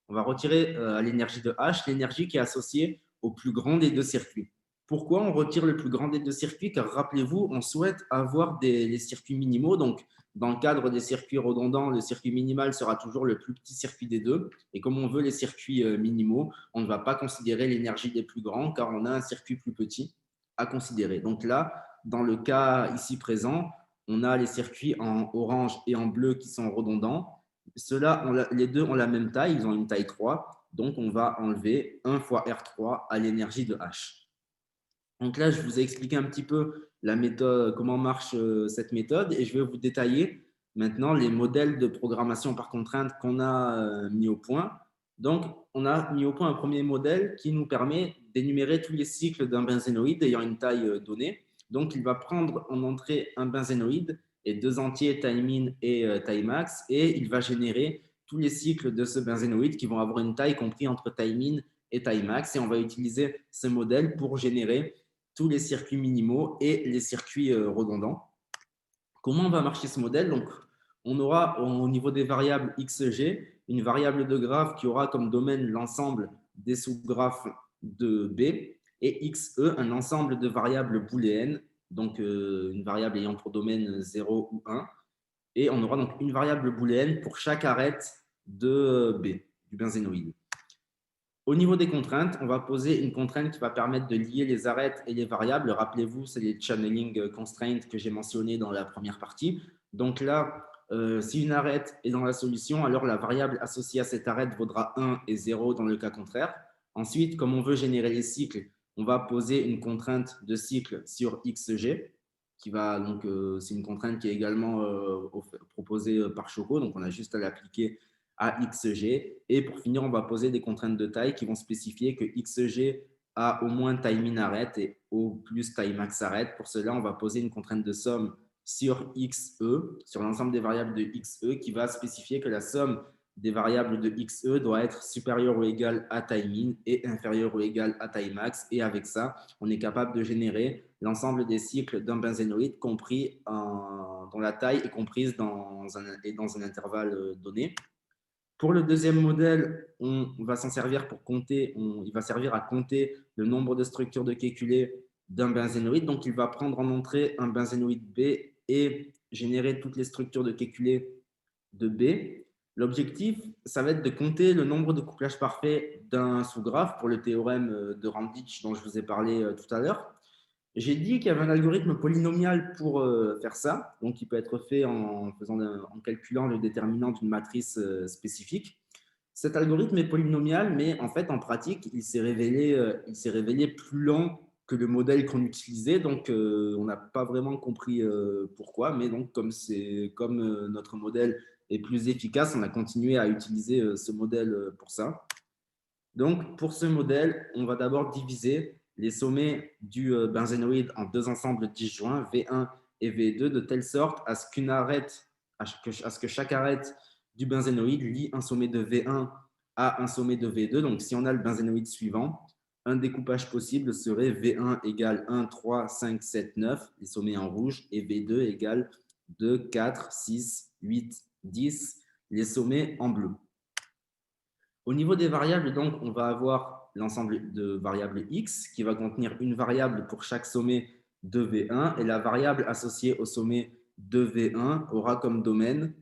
on va retirer à l'énergie de H l'énergie qui est associée au plus grand des deux circuits. Pourquoi on retire le plus grand des deux circuits? Car rappelez-vous, on souhaite avoir les circuits minimaux. Donc, dans le cadre des circuits redondants, le circuit minimal sera toujours le plus petit circuit des deux. Et comme on veut les circuits minimaux, on ne va pas considérer l'énergie des plus grands car on a un circuit plus petit à considérer. Donc là, dans le cas ici présent, on a les circuits en orange et en bleu qui sont redondants. Ceux-là, les deux ont la même taille, ils ont une taille 3. Donc, on va enlever 1 fois R3 à l'énergie de H. Donc là, je vous ai expliqué un petit peu la méthode, comment marche cette méthode et je vais vous détailler maintenant les modèles de programmation par contrainte qu'on a mis au point. Donc, on a mis au point un premier modèle qui nous permet d'énumérer tous les cycles d'un benzénoïde ayant une taille donnée. Donc, il va prendre en entrée un benzénoïde et deux entiers, time min et time max, et il va générer tous les cycles de ce benzénoïde qui vont avoir une taille comprise entre time min et time max. Et on va utiliser ce modèle pour générer tous les circuits minimaux et les circuits redondants. Comment va marcher ce modèle? Donc, on aura au niveau des variables xg une variable de graphe qui aura comme domaine l'ensemble des sous-graphes de B et xe un ensemble de variables booléennes, donc une variable ayant pour domaine 0 ou 1. Et on aura donc une variable booléenne pour chaque arête de B, du benzénoïde. Au niveau des contraintes, on va poser une contrainte qui va permettre de lier les arêtes et les variables. Rappelez-vous, c'est les channeling constraints que j'ai mentionnés dans la première partie. Donc là, si une arête est dans la solution, alors la variable associée à cette arête vaudra 1 et 0 dans le cas contraire. Ensuite, comme on veut générer les cycles, on va poser une contrainte de cycle sur xg, qui va donc, c'est une contrainte qui est également proposée par Choco, donc on a juste à l'appliquer à xg. Et pour finir, on va poser des contraintes de taille qui vont spécifier que xg a au moins time min arrête et au plus time max arrête. Pour cela, on va poser une contrainte de somme sur XE, sur l'ensemble des variables de XE, qui va spécifier que la somme des variables de XE doit être supérieure ou égale à taille min et inférieure ou égale à taille max. Et avec ça, on est capable de générer l'ensemble des cycles d'un benzénoïde dont la taille est comprise dans un intervalle donné. Pour le deuxième modèle, on va s'en servir pour compter, il va servir à compter le nombre de structures de Kekulé d'un benzénoïde. Donc, il va prendre en entrée un benzénoïde B et générer toutes les structures de Kekulé de B. L'objectif, ça va être de compter le nombre de couplages parfaits d'un sous-graphe pour le théorème de Ramditch dont je vous ai parlé tout à l'heure. J'ai dit qu'il y avait un algorithme polynomial pour faire ça, donc il peut être fait en calculant le déterminant d'une matrice spécifique. Cet algorithme est polynomial, mais en fait, en pratique, il s'est révélé plus lent que le modèle qu'on utilisait, donc on n'a pas vraiment compris pourquoi, mais donc comme notre modèle est plus efficace, on a continué à utiliser ce modèle pour ça. Donc, pour ce modèle, on va d'abord diviser les sommets du benzénoïde en deux ensembles disjoints, V1 et V2, de telle sorte à ce que chaque arête du benzénoïde lie un sommet de V1 à un sommet de V2. Donc, si on a le benzénoïde suivant, un découpage possible serait V1 égale 1, 3, 5, 7, 9, les sommets en rouge, et V2 égale 2, 4, 6, 8, 10, les sommets en bleu. Au niveau des variables, donc, on va avoir l'ensemble de variables x qui va contenir une variable pour chaque sommet de V1 et la variable associée au sommet de V1 aura comme domaine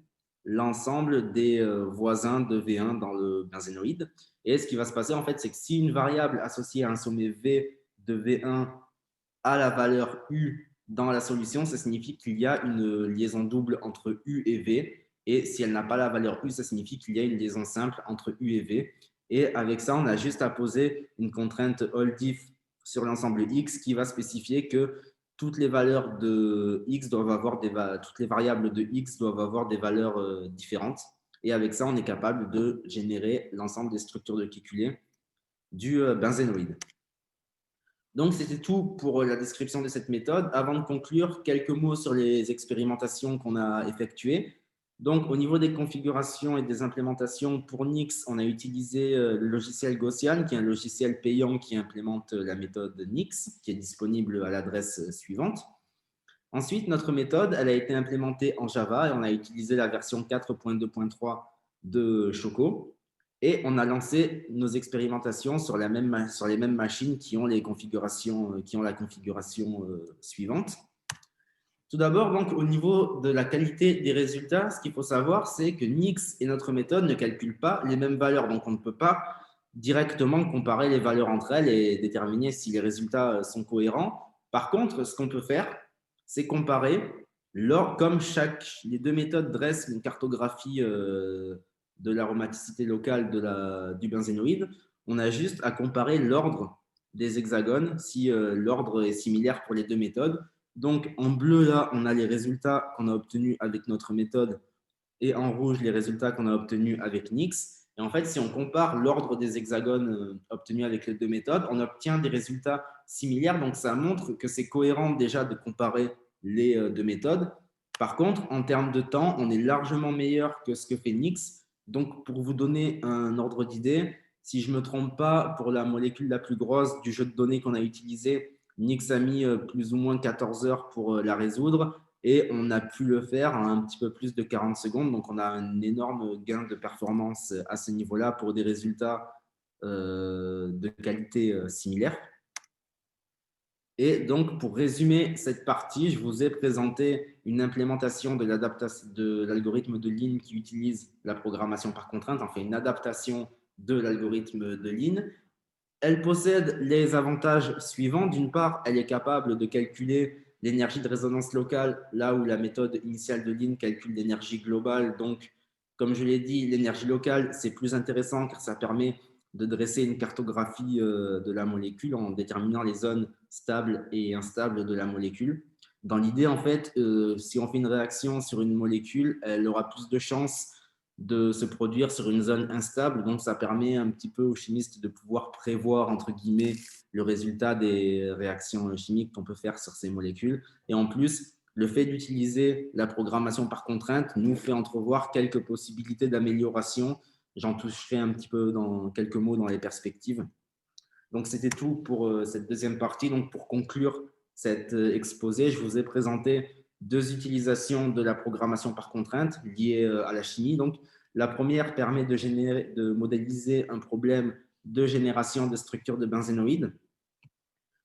l'ensemble des voisins de V1 dans le benzénoïde. Et ce qui va se passer, en fait, c'est que si une variable associée à un sommet V de V1 a la valeur U dans la solution, ça signifie qu'il y a une liaison double entre U et V. Et si elle n'a pas la valeur U, ça signifie qu'il y a une liaison simple entre U et V. Et avec ça, on a juste à poser une contrainte all-diff sur l'ensemble X qui va spécifier que toutes les valeurs de X doivent avoir toutes les variables de X doivent avoir des valeurs différentes. Et avec ça, on est capable de générer l'ensemble des structures de Kekulé du benzénoïde. Donc, c'était tout pour la description de cette méthode. Avant de conclure, quelques mots sur les expérimentations qu'on a effectuées. Donc, au niveau des configurations et des implémentations, pour Nix, on a utilisé le logiciel Gaussian, qui est un logiciel payant qui implémente la méthode Nix, qui est disponible à l'adresse suivante. Ensuite, notre méthode, elle a été implémentée en Java et on a utilisé la version 4.2.3 de Choco. Et on a lancé nos expérimentations sur les mêmes machines qui ont la configuration suivante. Tout d'abord, donc, au niveau de la qualité des résultats, ce qu'il faut savoir, c'est que Nix et notre méthode ne calculent pas les mêmes valeurs. Donc, on ne peut pas directement comparer les valeurs entre elles et déterminer si les résultats sont cohérents. Par contre, ce qu'on peut faire, c'est comparer, comme les deux méthodes dressent une cartographie de l'aromaticité locale du benzénoïde, on a juste à comparer l'ordre des hexagones si l'ordre est similaire pour les deux méthodes. Donc, en bleu, là, on a les résultats qu'on a obtenus avec notre méthode et en rouge, les résultats qu'on a obtenus avec Nix. Et en fait, si on compare l'ordre des hexagones obtenus avec les deux méthodes, on obtient des résultats similaires. Donc, ça montre que c'est cohérent déjà de comparer les deux méthodes. Par contre, en termes de temps, on est largement meilleur que ce que fait Nix. Donc, pour vous donner un ordre d'idée, si je ne me trompe pas, pour la molécule la plus grosse du jeu de données qu'on a utilisé, Nix a mis plus ou moins 14 heures pour la résoudre et on a pu le faire en un petit peu plus de 40 secondes. Donc, on a un énorme gain de performance à ce niveau-là pour des résultats de qualité similaire. Et donc, pour résumer cette partie, je vous ai présenté une implémentation de l'algorithme de Lean qui utilise la programmation par contrainte, enfin une adaptation de l'algorithme de Lean. Elle possède les avantages suivants. D'une part, elle est capable de calculer l'énergie de résonance locale, là où la méthode initiale de Lean calcule l'énergie globale. Donc, comme je l'ai dit, l'énergie locale, c'est plus intéressant car ça permet de dresser une cartographie de la molécule en déterminant les zones stables et instables de la molécule. Dans l'idée, en fait, si on fait une réaction sur une molécule, elle aura plus de chances de se produire sur une zone instable. Donc, ça permet un petit peu aux chimistes de pouvoir prévoir, entre guillemets, le résultat des réactions chimiques qu'on peut faire sur ces molécules. Et en plus, le fait d'utiliser la programmation par contrainte nous fait entrevoir quelques possibilités d'amélioration. J'en toucherai un petit peu dans quelques mots dans les perspectives. Donc, c'était tout pour cette deuxième partie. Donc, pour conclure cet exposé, je vous ai présenté deux utilisations de la programmation par contrainte liées à la chimie. Donc, la première permet de modéliser un problème de génération de structures de benzénoïdes.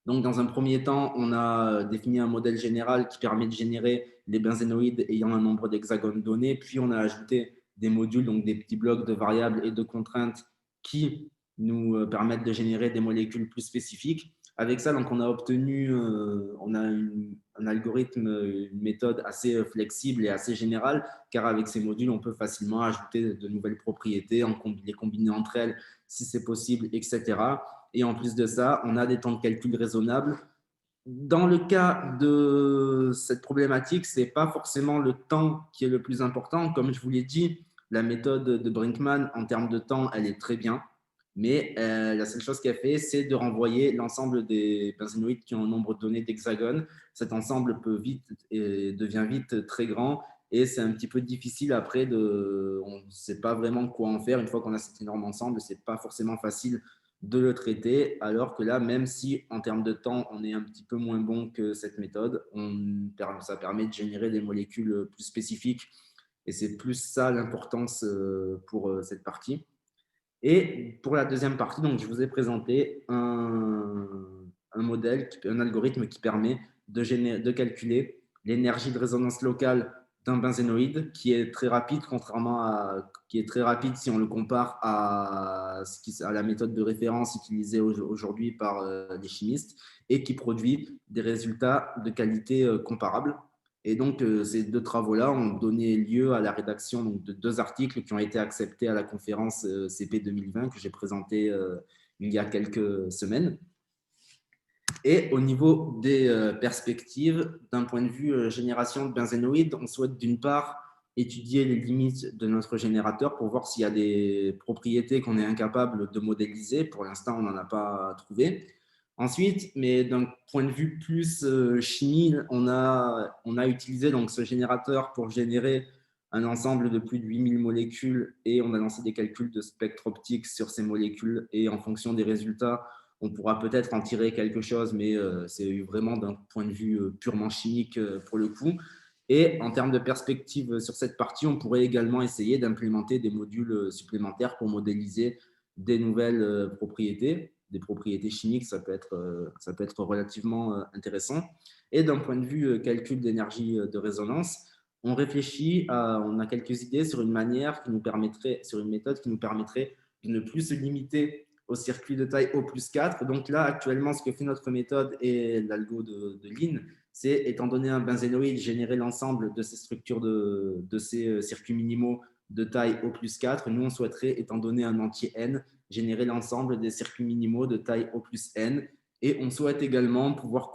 Donc, dans un premier temps, on a défini un modèle général qui permet de générer les benzénoïdes ayant un nombre d'hexagones donné. Puis, on a ajouté des modules, donc des petits blocs de variables et de contraintes qui nous permettent de générer des molécules plus spécifiques. Avec ça, donc, on a obtenu un algorithme, une méthode assez flexible et assez générale, car avec ces modules, on peut facilement ajouter de nouvelles propriétés, les combiner entre elles si c'est possible, etc. Et en plus de ça, on a des temps de calcul raisonnables. Dans le cas de cette problématique, ce n'est pas forcément le temps qui est le plus important. Comme je vous l'ai dit, la méthode de Brinkmann, en termes de temps, elle est très bien. Mais la seule chose qu'elle fait, c'est de renvoyer l'ensemble des benzénoïdes qui ont un nombre donné d'hexagones. Cet ensemble devient vite très grand et c'est un petit peu difficile après on ne sait pas vraiment quoi en faire. Une fois qu'on a cet énorme ensemble, ce n'est pas forcément facile de le traiter, alors que là, même si en termes de temps, on est un petit peu moins bon que cette méthode, ça permet de générer des molécules plus spécifiques et c'est plus ça l'importance pour cette partie. Et pour la deuxième partie, donc, je vous ai présenté un algorithme qui permet de calculer l'énergie de résonance locale d'un benzénoïde qui est très rapide, qui est très rapide si on le compare à la méthode de référence utilisée aujourd'hui par les chimistes et qui produit des résultats de qualité comparable. Et donc, ces deux travaux-là ont donné lieu à la rédaction de deux articles qui ont été acceptés à la conférence CP 2020 que j'ai présentée il y a quelques semaines. Et au niveau des perspectives, d'un point de vue génération de benzénoïdes, on souhaite d'une part étudier les limites de notre générateur pour voir s'il y a des propriétés qu'on est incapable de modéliser. Pour l'instant, on n'en a pas trouvé. Ensuite, mais d'un point de vue plus chimie, on a utilisé donc ce générateur pour générer un ensemble de plus de 8000 molécules et on a lancé des calculs de spectre optique sur ces molécules et en fonction des résultats, on pourra peut-être en tirer quelque chose, mais c'est vraiment d'un point de vue purement chimique pour le coup. Et en termes de perspective sur cette partie, on pourrait également essayer d'implémenter des modules supplémentaires pour modéliser des nouvelles propriétés, des propriétés chimiques, ça peut être relativement intéressant. Et d'un point de vue calcul d'énergie de résonance, on a quelques idées sur une méthode qui nous permettrait de ne plus se limiter au circuit de taille O+4. Donc là, actuellement, ce que fait notre méthode et l'algo de Lean, c'est, étant donné un benzénoïde, générer l'ensemble de ces structures de ces circuits minimaux de taille O+4. Nous, on souhaiterait, étant donné un entier N, générer l'ensemble des circuits minimaux de taille O+N. Et on souhaite également pouvoir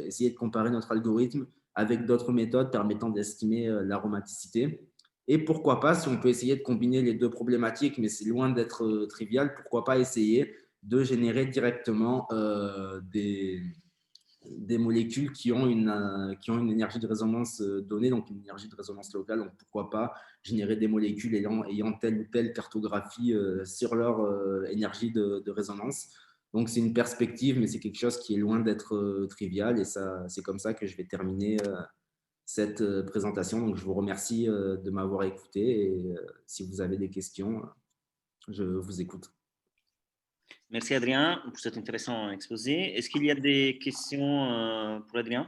essayer de comparer notre algorithme avec d'autres méthodes permettant d'estimer l'aromaticité. Et pourquoi pas, si on peut essayer de combiner les deux problématiques, mais c'est loin d'être trivial, pourquoi pas essayer de générer directement des molécules qui ont une énergie de résonance donnée, donc une énergie de résonance locale. Donc pourquoi pas générer des molécules ayant telle ou telle cartographie sur leur énergie de résonance. Donc c'est une perspective, mais c'est quelque chose qui est loin d'être trivial. Et c'est comme ça que je vais terminer cette présentation. Donc je vous remercie de m'avoir écouté. Et si vous avez des questions, je vous écoute. Merci Adrien pour cet intéressant exposé. Est-ce qu'il y a des questions pour Adrien?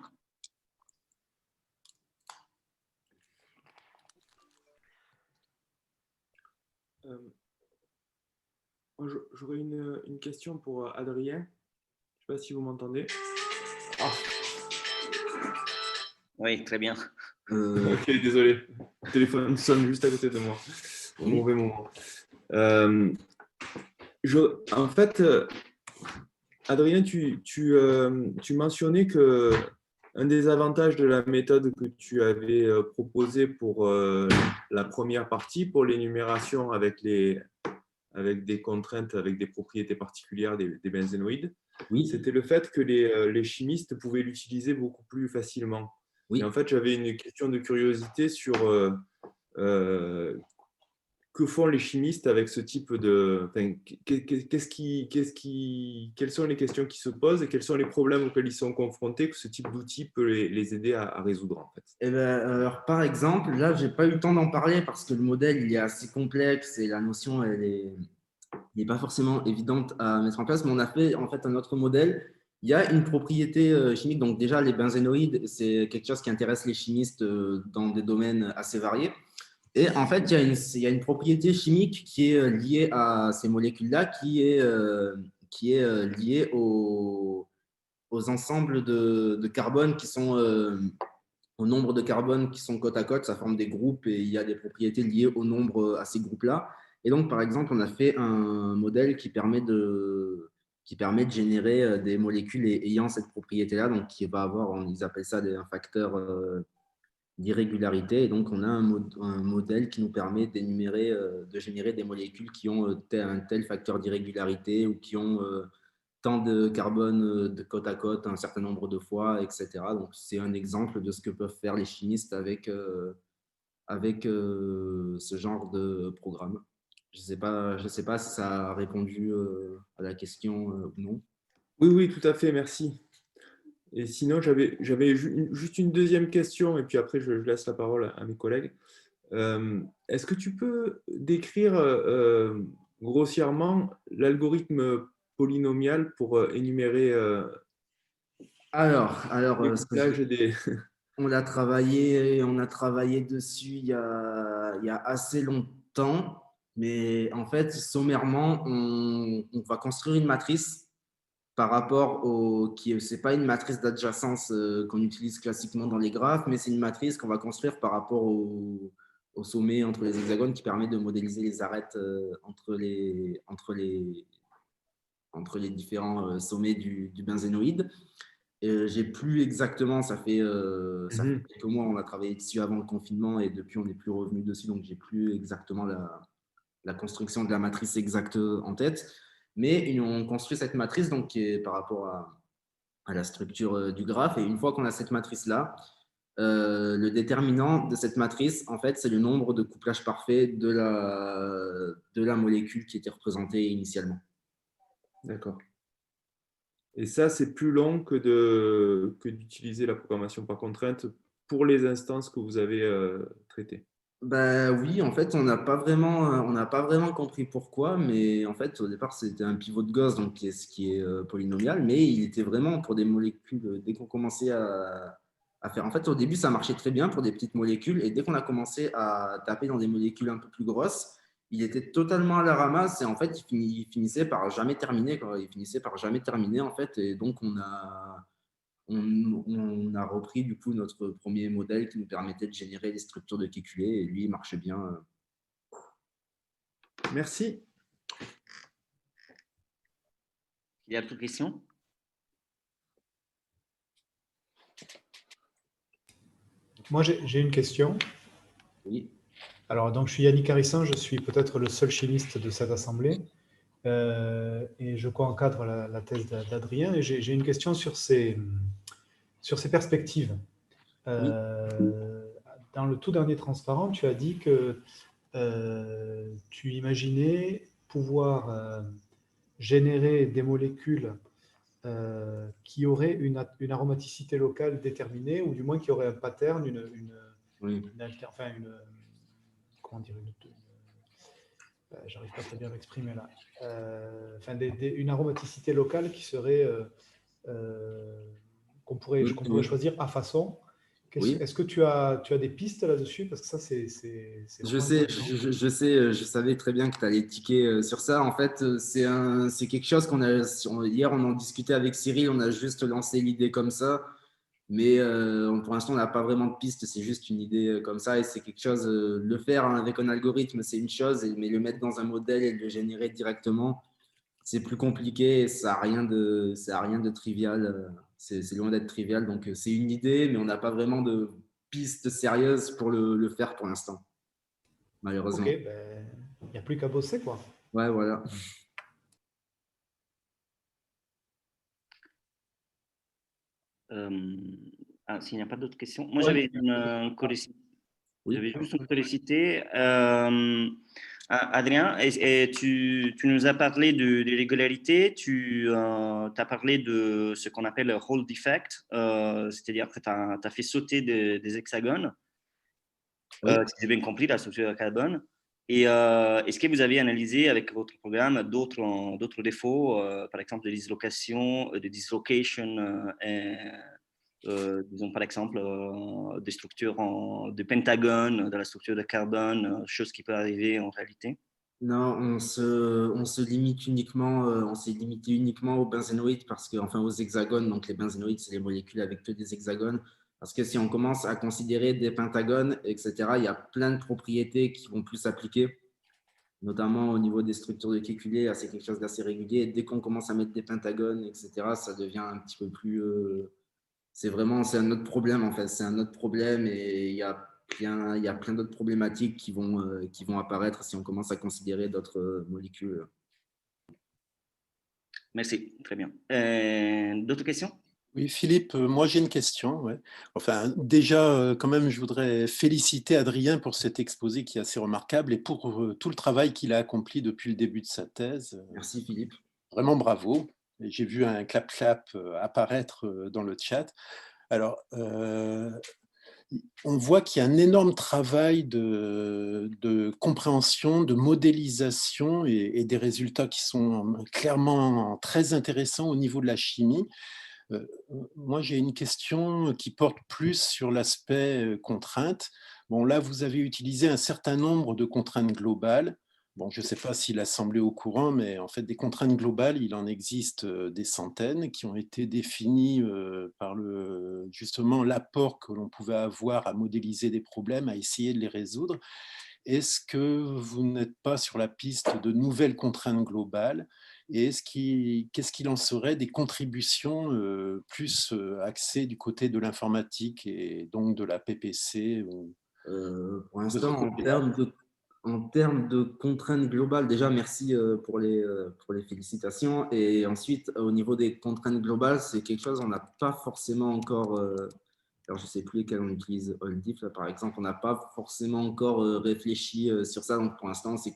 J'aurais une question pour Adrien. Je ne sais pas si vous m'entendez. Ah. Oui, très bien. Ok, désolé. Le téléphone sonne juste à côté de moi. Au mauvais moment. En fait, Adrien, tu mentionnais que un des avantages de la méthode que tu avais proposée pour la première partie, pour l'énumération avec des contraintes, avec des propriétés particulières des benzénoïdes, oui, c'était le fait que les chimistes pouvaient l'utiliser beaucoup plus facilement. Et en Oui. fait, j'avais une question de curiosité sur euh, que font les chimistes avec ce type de… Enfin, quelles sont les questions qui se posent et quels sont les problèmes auxquels ils sont confrontés que ce type d'outil peut les aider à résoudre, en fait. Eh ben, alors, par exemple, là, j'ai pas eu le temps d'en parler parce que le modèle il est assez complexe et la notion elle est pas forcément évidente à mettre en place. Mais on a fait en fait un autre modèle. Il y a une propriété chimique. Donc déjà, les benzénoïdes, c'est quelque chose qui intéresse les chimistes dans des domaines assez variés. Et en fait, il y a une propriété chimique qui est liée à ces molécules-là, qui est liée aux ensembles de carbone qui sont au nombre de carbone qui sont côte à côte, ça forme des groupes et il y a des propriétés liées au nombre à ces groupes-là. Et donc, par exemple, on a fait un modèle qui permet de générer des molécules ayant cette propriété-là, donc qui va avoir, ils appellent ça un facteur d'irrégularité. Et donc, on a un modèle qui nous permet d'énumérer, de générer des molécules qui ont un tel facteur d'irrégularité ou qui ont tant de carbone de côte à côte un certain nombre de fois, etc. Donc, c'est un exemple de ce que peuvent faire les chimistes avec ce genre de programme. Je sais pas si ça a répondu à la question ou non. Oui, oui, tout à fait, merci. Et sinon, j'avais juste une deuxième question, et puis après, je laisse la parole à mes collègues. Est-ce que tu peux décrire grossièrement l'algorithme polynomial pour énumérer les couplages des… On a travaillé dessus il y a assez longtemps, mais en fait, sommairement, on va construire une matrice par rapport c'est pas une matrice d'adjacence qu'on utilise classiquement dans les graphes, mais c'est une matrice qu'on va construire par rapport au sommet entre les hexagones qui permet de modéliser les arêtes entre les différents sommets du benzénoïde. J'ai plus exactement, ça fait quelques mois, on a travaillé dessus avant le confinement et depuis on n'est plus revenu dessus, donc j'ai plus exactement la construction de la matrice exacte en tête. Mais on construit cette matrice donc, qui est par rapport à la structure du graphe. Et une fois qu'on a cette matrice-là, le déterminant de cette matrice, en fait, c'est le nombre de couplages parfaits de la molécule qui était représentée initialement. D'accord. Et ça, c'est plus long que d'utiliser la programmation par contrainte pour les instances que vous avez traitées. Ben oui, en fait, on n'a pas vraiment compris pourquoi, mais en fait, au départ, c'était un pivot de Gauss, donc ce qui est polynomial, mais il était vraiment pour des molécules. Dès qu'on commençait à faire, en fait, au début, ça marchait très bien pour des petites molécules, et dès qu'on a commencé à taper dans des molécules un peu plus grosses, il était totalement à la ramasse, et en fait, il finissait par jamais terminer, quoi. Il finissait par jamais terminer, en fait, et donc on a repris du coup notre premier modèle qui nous permettait de générer les structures de Kekulé et lui, il marchait bien. Merci. Il y a d'autres questions? Moi, j'ai une question. Oui. Alors, donc, je suis Yannick Harissan, je suis peut-être le seul chimiste de cette assemblée et je co-encadre la thèse d'Adrien. Et j'ai une question sur ces perspectives. Oui. Dans le tout dernier transparent, tu as dit que tu imaginais pouvoir générer des molécules qui auraient une aromaticité locale déterminée, ou du moins qui auraient un pattern, comment dire, j'arrive pas très bien à m'exprimer là. Une aromaticité locale qui serait qu'on pourrait choisir à façon. Oui. Est-ce que tu as des pistes là-dessus? Parce que ça, c'est Je savais très bien que tu allais tiquer sur ça. En fait, c'est quelque chose hier, on en discutait avec Cyril, on a juste lancé l'idée comme ça. Mais pour l'instant, on n'a pas vraiment de piste, c'est juste une idée comme ça. Et c'est quelque chose, le faire avec un algorithme, c'est une chose, mais le mettre dans un modèle et le générer directement, c'est plus compliqué et ça n'a rien de trivial. C'est loin d'être trivial. Donc, c'est une idée, mais on n'a pas vraiment de piste sérieuse pour le faire pour l'instant, malheureusement. Ok, ben, il n'y a plus qu'à bosser, quoi. Ouais, voilà. Ah, s'il n'y a pas d'autres questions. Moi, Ouais. j'avais une curiosité. Oui. J'avais juste une curiosité. Adrien, tu nous as parlé de régularité, tu as parlé de ce qu'on appelle le Hall defect, c'est-à-dire que tu as fait sauter des hexagones, Oui. si j'ai bien compris, la structure de carbone. Et est-ce que vous avez analysé avec votre programme d'autres défauts, par exemple de dislocation, de dislocation disons par exemple des structures de pentagone, de la structure de carbone, chose qui peut arriver en réalité? Non, on se limite uniquement, on s'est limité uniquement aux benzénoïdes parce que, enfin, aux hexagones. Donc, les benzénoïdes, c'est les molécules avec que des hexagones. Parce que si on commence à considérer des pentagones, etc., il y a plein de propriétés qui vont plus s'appliquer, notamment au niveau des structures de Kekulé. C'est quelque chose d'assez régulier. Et dès qu'on commence à mettre des pentagones, etc., ça devient un petit peu plus. C'est un autre problème, en fait. C'est un autre problème et il y a plein d'autres problématiques qui vont apparaître si on commence à considérer d'autres molécules. Merci, très bien. D'autres questions? Oui, Philippe, moi j'ai une question. Ouais. Enfin, déjà, quand même, je voudrais féliciter Adrien pour cet exposé qui est assez remarquable et pour tout le travail qu'il a accompli depuis le début de sa thèse. Merci Philippe. Vraiment bravo. Et j'ai vu un clap-clap apparaître dans le chat. Alors, on voit qu'il y a un énorme travail de compréhension, de modélisation et des résultats qui sont clairement très intéressants au niveau de la chimie. Moi, j'ai une question qui porte plus sur l'aspect contrainte. Bon, là, vous avez utilisé un certain nombre de contraintes globales. Bon, je ne sais pas s'il a semblé au courant, mais en fait, des contraintes globales, il en existe des centaines qui ont été définies par justement l'apport que l'on pouvait avoir à modéliser des problèmes, à essayer de les résoudre. Est-ce que vous n'êtes pas sur la piste de nouvelles contraintes globales? Et qu'est-ce qu'il en serait des contributions plus axées du côté de l'informatique et donc de la PPC Pour de ce l'instant, côté-là? en termes de contraintes globales, déjà merci pour les félicitations. Et ensuite, au niveau des contraintes globales, c'est quelque chose on n'a pas forcément encore. Alors, je ne sais plus lesquels on utilise Oldif, là, par exemple. On n'a pas forcément encore réfléchi sur ça. Donc, pour l'instant, on s'est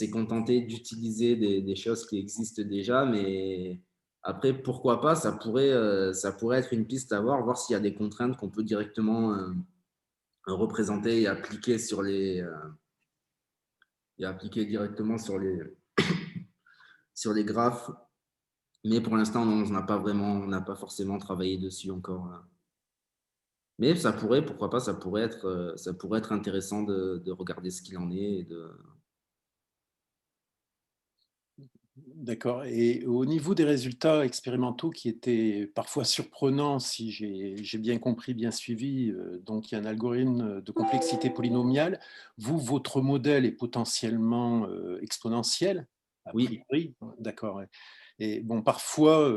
contenté d'utiliser des choses qui existent déjà. Mais après, pourquoi pas, ça pourrait être une piste à voir s'il y a des contraintes qu'on peut directement représenter et appliquer directement sur les graphes. Mais pour l'instant, on n'a pas forcément travaillé dessus encore. Mais ça pourrait, pourquoi pas, ça pourrait être intéressant de regarder ce qu'il en est. D'accord. Et au niveau des résultats expérimentaux qui étaient parfois surprenants, si j'ai bien compris, bien suivi, donc il y a un algorithme de complexité polynomiale. Votre modèle est potentiellement exponentiel, a Oui, priori. D'accord. Ouais. Et bon, parfois,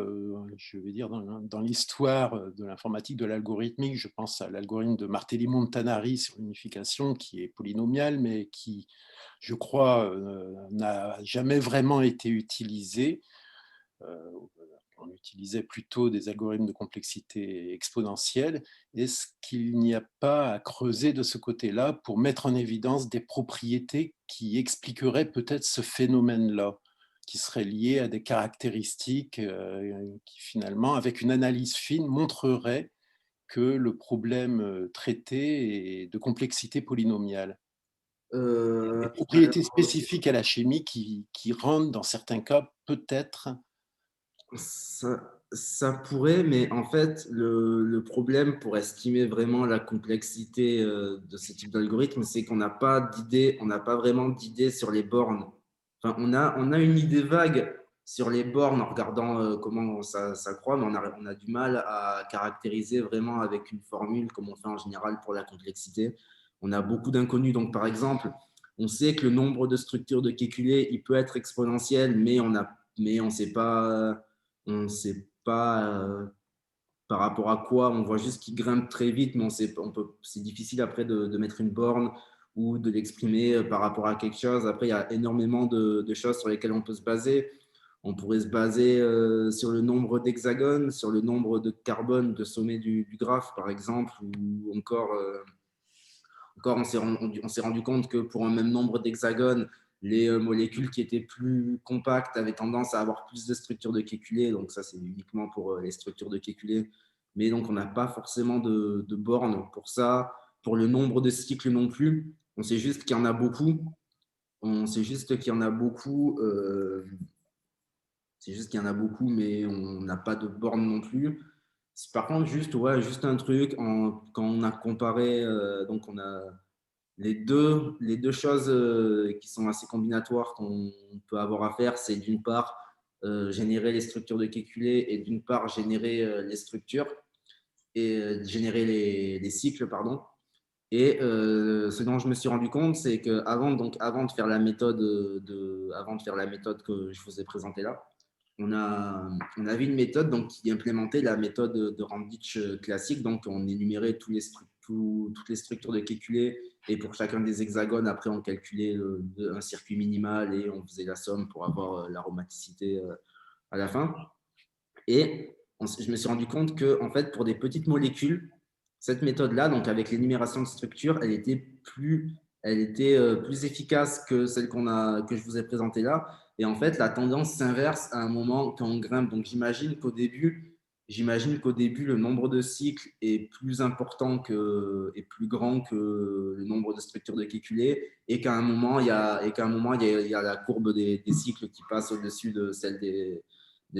je vais dire, dans l'histoire de l'informatique, de l'algorithmique, je pense à l'algorithme de Martelli-Montanari sur l'unification, qui est polynomial, mais qui, je crois, n'a jamais vraiment été utilisé. On utilisait plutôt des algorithmes de complexité exponentielle. Est-ce qu'il n'y a pas à creuser de ce côté-là pour mettre en évidence des propriétés qui expliqueraient peut-être ce phénomène-là, qui seraient liées à des caractéristiques qui finalement, avec une analyse fine, montreraient que le problème traité est de complexité polynomiale? Des propriétés alors, spécifiques à la chimie qui rendent, dans certains cas, peut-être. ça pourrait, mais en fait, le problème pour estimer vraiment la complexité de ce type d'algorithme, c'est qu'on n'a pas d'idée, on n'a pas vraiment d'idée sur les bornes. Enfin, on a une idée vague sur les bornes en regardant comment ça croît, mais on a du mal à caractériser vraiment avec une formule comme on fait en général pour la complexité. On a beaucoup d'inconnus. Donc, par exemple, on sait que le nombre de structures de Kekulé, il peut être exponentiel, mais on ne sait pas par rapport à quoi. On voit juste qu'il grimpe très vite, mais c'est difficile après de mettre une borne ou de l'exprimer par rapport à quelque chose. Après, il y a énormément de choses sur lesquelles on peut se baser. On pourrait se baser sur le nombre d'hexagones, sur le nombre de carbone de sommet du graphe, par exemple, ou encore, on s'est rendu compte que pour un même nombre d'hexagones, les molécules qui étaient plus compactes avaient tendance à avoir plus de structures de Kekulé. Donc ça, c'est uniquement pour les structures de Kekulé. Mais donc, on n'a pas forcément de borne pour ça. Pour le nombre de cycles non plus, on sait juste qu'il y en a beaucoup. On sait juste qu'il y en a beaucoup. C'est juste qu'il y en a beaucoup, mais on n'a pas de borne non plus. Par contre, juste un truc, quand on a comparé, donc on a les deux choses qui sont assez combinatoires qu'on peut avoir à faire, c'est d'une part générer les structures de Kekulé et d'une part générer les structures et générer les cycles, pardon. Et ce dont je me suis rendu compte, c'est qu'avant de faire la méthode que je vous ai présentée là, on avait une méthode donc, qui implémentait la méthode de Randitsch classique. Donc, on énumérait toutes les structures de Kekulé et pour chacun des hexagones, après, on calculait un circuit minimal et on faisait la somme pour avoir l'aromaticité à la fin. Et je me suis rendu compte que, en fait, pour des petites molécules, cette méthode-là, donc avec l'énumération de structures, elle était plus efficace que celle que je vous ai présentée là. Et en fait, la tendance s'inverse à un moment quand on grimpe. Donc, j'imagine qu'au début, le nombre de cycles est plus important et plus grand que le nombre de structures de Kekulé, et qu'à un moment, il y a la courbe des cycles qui passe au-dessus de celle des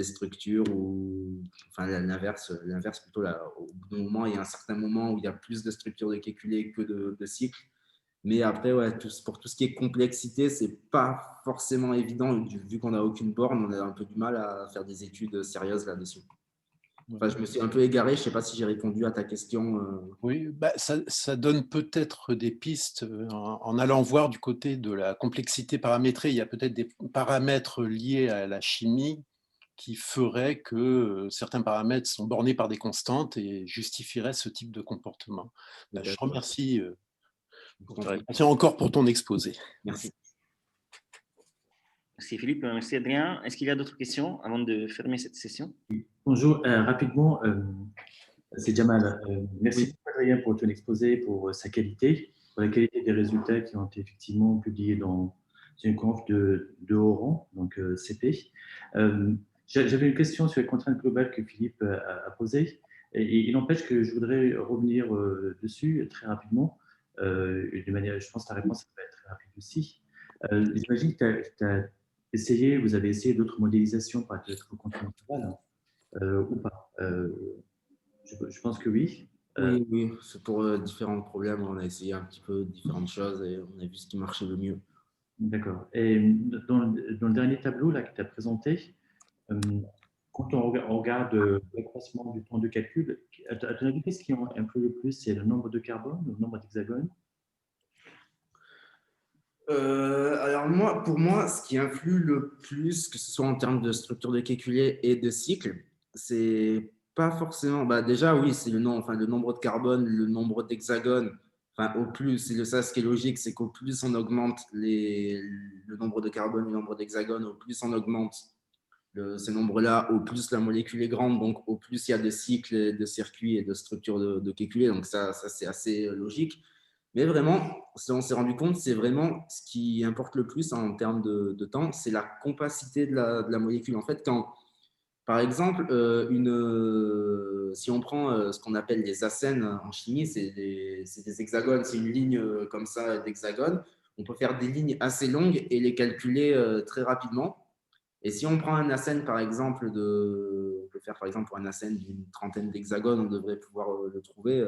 structures, ou enfin l'inverse plutôt. Là, au bout d'un moment, il y a un certain moment où il y a plus de structures de Kekulé que de cycles. Mais après, ouais, pour tout ce qui est complexité, c'est pas forcément évident. Vu qu'on n'a aucune borne, on a un peu du mal à faire des études sérieuses là-dessus. Enfin, je me suis un peu égaré, je ne sais pas si j'ai répondu à ta question. Oui, bah, ça donne peut-être des pistes en allant voir du côté de la complexité paramétrée. Il y a peut-être des paramètres liés à la chimie qui feraient que certains paramètres sont bornés par des constantes et justifieraient ce type de comportement. Bah, je te remercie encore pour ton exposé. Merci. Merci Philippe, merci Adrien. Est-ce qu'il y a d'autres questions avant de fermer cette session? Bonjour, rapidement, c'est Jamal. Merci Adrien pour ton exposé, pour sa qualité, pour la qualité des résultats qui ont été effectivement publiés dans une conf de haut rang, donc CP. J'avais une question sur les contraintes globales que Philippe a posées, et il n'empêche que je voudrais revenir dessus très rapidement. De manière, je pense que ta réponse va être très rapide aussi. J'imagine que vous avez essayé d'autres modélisations par vos contraintes globales, ou pas. Je pense que oui. Oui, c'est pour différents problèmes. On a essayé un petit peu différentes choses et on a vu ce qui marchait le mieux. D'accord. Et dans le dernier tableau là, que tu as présenté, quand on regarde l'accroissement du temps de calcul, à ton avis, qu'est-ce qui influe le plus? C'est le nombre de carbone ou le nombre d'hexagones? Alors pour moi, ce qui influe le plus, que ce soit en termes de structure de Kekulé et de cycle, c'est pas forcément. Bah déjà, oui, c'est le nombre de carbone, le nombre d'hexagones. Enfin, au plus, c'est ça ce qui est logique, c'est qu'au plus on augmente le nombre de carbone, le nombre d'hexagones, au plus on augmente ces nombres-là, au plus la molécule est grande, donc au plus il y a de cycles, de circuits et de structures de Kekulé. Donc ça c'est assez logique. Mais vraiment, on s'est rendu compte, c'est vraiment ce qui importe le plus en termes de temps, c'est la compacité de la molécule. En fait, par exemple, si on prend ce qu'on appelle les acènes en chimie, c'est des hexagones, c'est une ligne comme ça d'hexagones. On peut faire des lignes assez longues et les calculer très rapidement. Et si on prend un acène, par exemple, on peut faire par exemple pour un acène d'une trentaine d'hexagones, on devrait pouvoir le trouver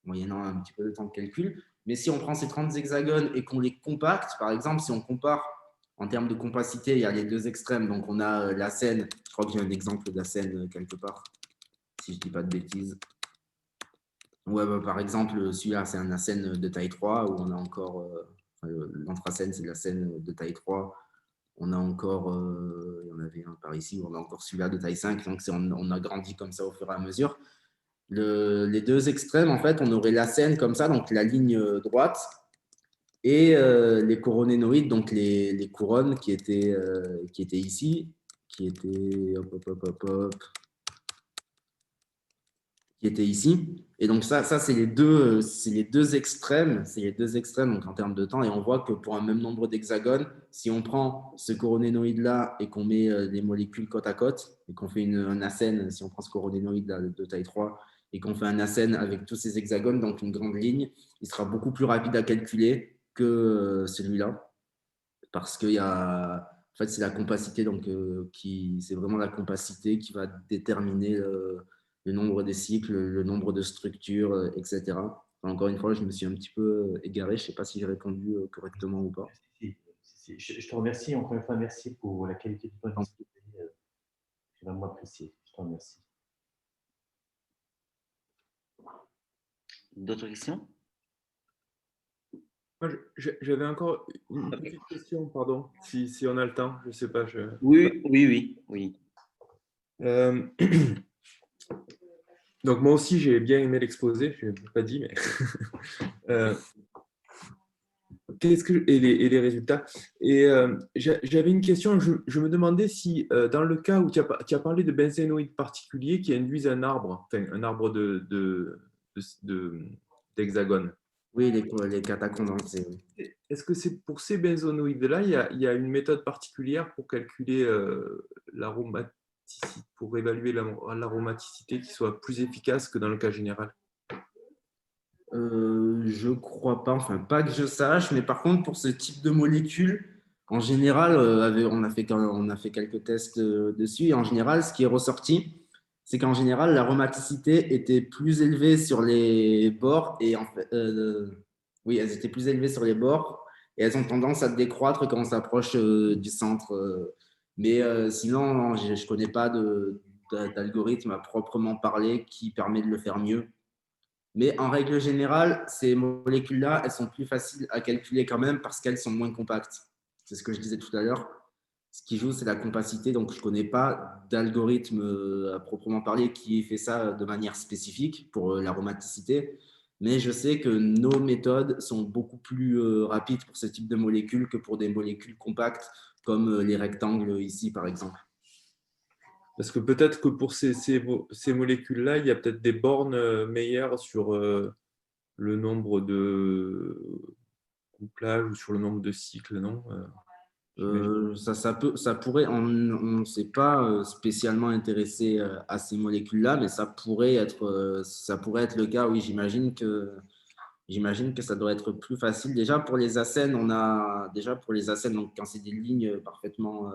moyennant un petit peu de temps de calcul. Mais si on prend ces 30 hexagones et qu'on les compacte, par exemple, si on compare en termes de compacité, il y a les deux extrêmes. Donc, on a l'acène, je crois qu'il y a un exemple d'acène quelque part, si je ne dis pas de bêtises. Ouais, bah, par exemple, celui-là, c'est un acène de taille 3, où on a encore, l'anthracène, c'est l'acène de taille 3. On a encore, il y en avait un par ici, on a encore celui-là de taille 5. Donc, on a grandi comme ça au fur et à mesure. Les deux extrêmes, en fait, on aurait l'acène comme ça, donc la ligne droite, et les coronénoïdes, donc les couronnes qui étaient ici, qui était, qui était ici. Et donc ça c'est les deux extrêmes, donc en termes de temps. Et on voit que pour un même nombre d'hexagones, si on prend ce coronénoïde-là et qu'on met les molécules côte à côte, et qu'on fait un acène, si on prend ce coronénoïde de taille 3, et qu'on fait un acène avec tous ces hexagones, donc une grande ligne, il sera beaucoup plus rapide à calculer que celui-là. Parce qu'il y a... En fait, c'est la compacité, donc c'est vraiment la compacité qui va déterminer le nombre des cycles, le nombre de structures, etc. Enfin, encore une fois, je me suis un petit peu égaré. Je ne sais pas si j'ai répondu correctement ou pas. Je te remercie encore une fois. Merci pour la qualité de ton discours. C'est vraiment apprécié. Je te remercie. D'autres questions? J'avais encore une petite question, pardon, si on a le temps, je ne sais pas. Oui. Donc moi aussi, j'ai bien aimé l'exposé, je ne l'ai pas dit, mais et les résultats. Et j'avais une question, je me demandais si dans le cas où tu as parlé de benzénoïdes particuliers qui induisent un arbre, enfin un arbre d'hexagone. Oui, les catacondensés. Est-ce que c'est pour ces benzénoïdes-là, il y a une méthode particulière pour calculer l'aromaticité, pour évaluer l'aromaticité qui soit plus efficace que dans le cas général? Je crois pas, enfin pas que je sache, mais par contre pour ce type de molécules, en général, on a fait quelques tests dessus, et en général, ce qui est ressorti, c'est qu'en général, l'aromaticité était plus élevée sur les bords, et en fait, oui, elles étaient plus élevées sur les bords, et elles ont tendance à décroître quand on s'approche du centre. Mais sinon, non, je ne connais pas d'algorithme à proprement parler qui permet de le faire mieux. Mais en règle générale, ces molécules-là, elles sont plus faciles à calculer quand même parce qu'elles sont moins compactes. C'est ce que je disais tout à l'heure. Ce qui joue, c'est la compacité. Donc, je ne connais pas d'algorithme à proprement parler qui ait fait ça de manière spécifique pour l'aromaticité. Mais je sais que nos méthodes sont beaucoup plus rapides pour ce type de molécules que pour des molécules compactes comme les rectangles ici, par exemple. Parce que peut-être que pour ces molécules-là, il y a peut-être des bornes meilleures sur le nombre de couplages ou sur le nombre de cycles, non? Ça pourrait, on ne s'est pas spécialement intéressé à ces molécules-là, mais ça pourrait être le cas. Oui, j'imagine que ça doit être plus facile. Déjà pour les acènes, donc quand c'est des lignes parfaitement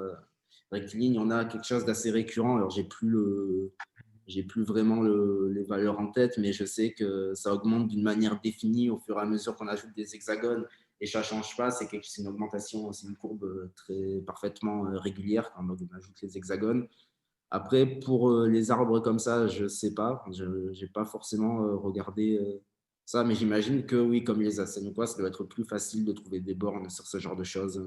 rectilignes, on a quelque chose d'assez récurrent. Alors j'ai plus vraiment les valeurs en tête, mais je sais que ça augmente d'une manière définie au fur et à mesure qu'on ajoute des hexagones, et ça ne change pas, c'est une augmentation, c'est une courbe très parfaitement régulière quand on ajoute les hexagones. Après, pour les arbres comme ça, je ne sais pas, je n'ai pas forcément regardé ça, mais j'imagine que oui, comme les acènes ou quoi, ça doit être plus facile de trouver des bornes sur ce genre de choses.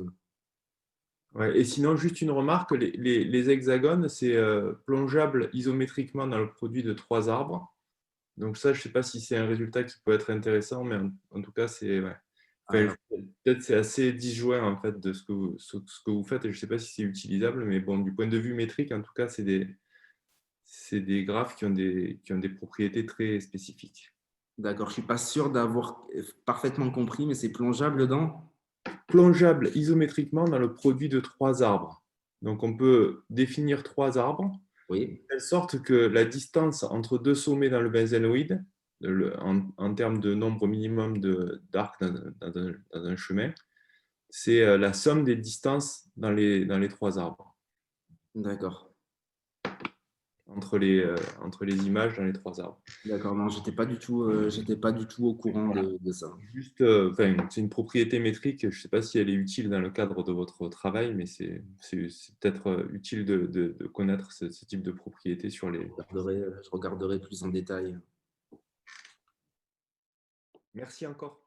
Ouais, et sinon, juste une remarque, les hexagones, c'est plongeable isométriquement dans le produit de 3 arbres. Donc ça, je ne sais pas si c'est un résultat qui peut être intéressant, mais en tout cas, c'est peut-être c'est assez disjoint en fait de ce que vous faites, et je ne sais pas si c'est utilisable, mais bon, du point de vue métrique, en tout cas, c'est des graphes qui ont des propriétés très spécifiques. D'accord, je ne suis pas sûr d'avoir parfaitement compris, mais c'est plongeable plongeable isométriquement dans le produit de 3 arbres. Donc on peut définir 3 arbres, oui, de telle sorte que la distance entre 2 sommets dans le benzénoïde, en termes de nombre minimum d'arcs dans un chemin, c'est la somme des distances dans les 3 arbres. D'accord. Entre les images dans les 3 arbres. D'accord, non, j'étais pas du tout au courant de ça. Juste, c'est une propriété métrique, je ne sais pas si elle est utile dans le cadre de votre travail, mais c'est peut-être utile de connaître ce type de propriété sur les... Je regarderai plus en détail. Merci encore.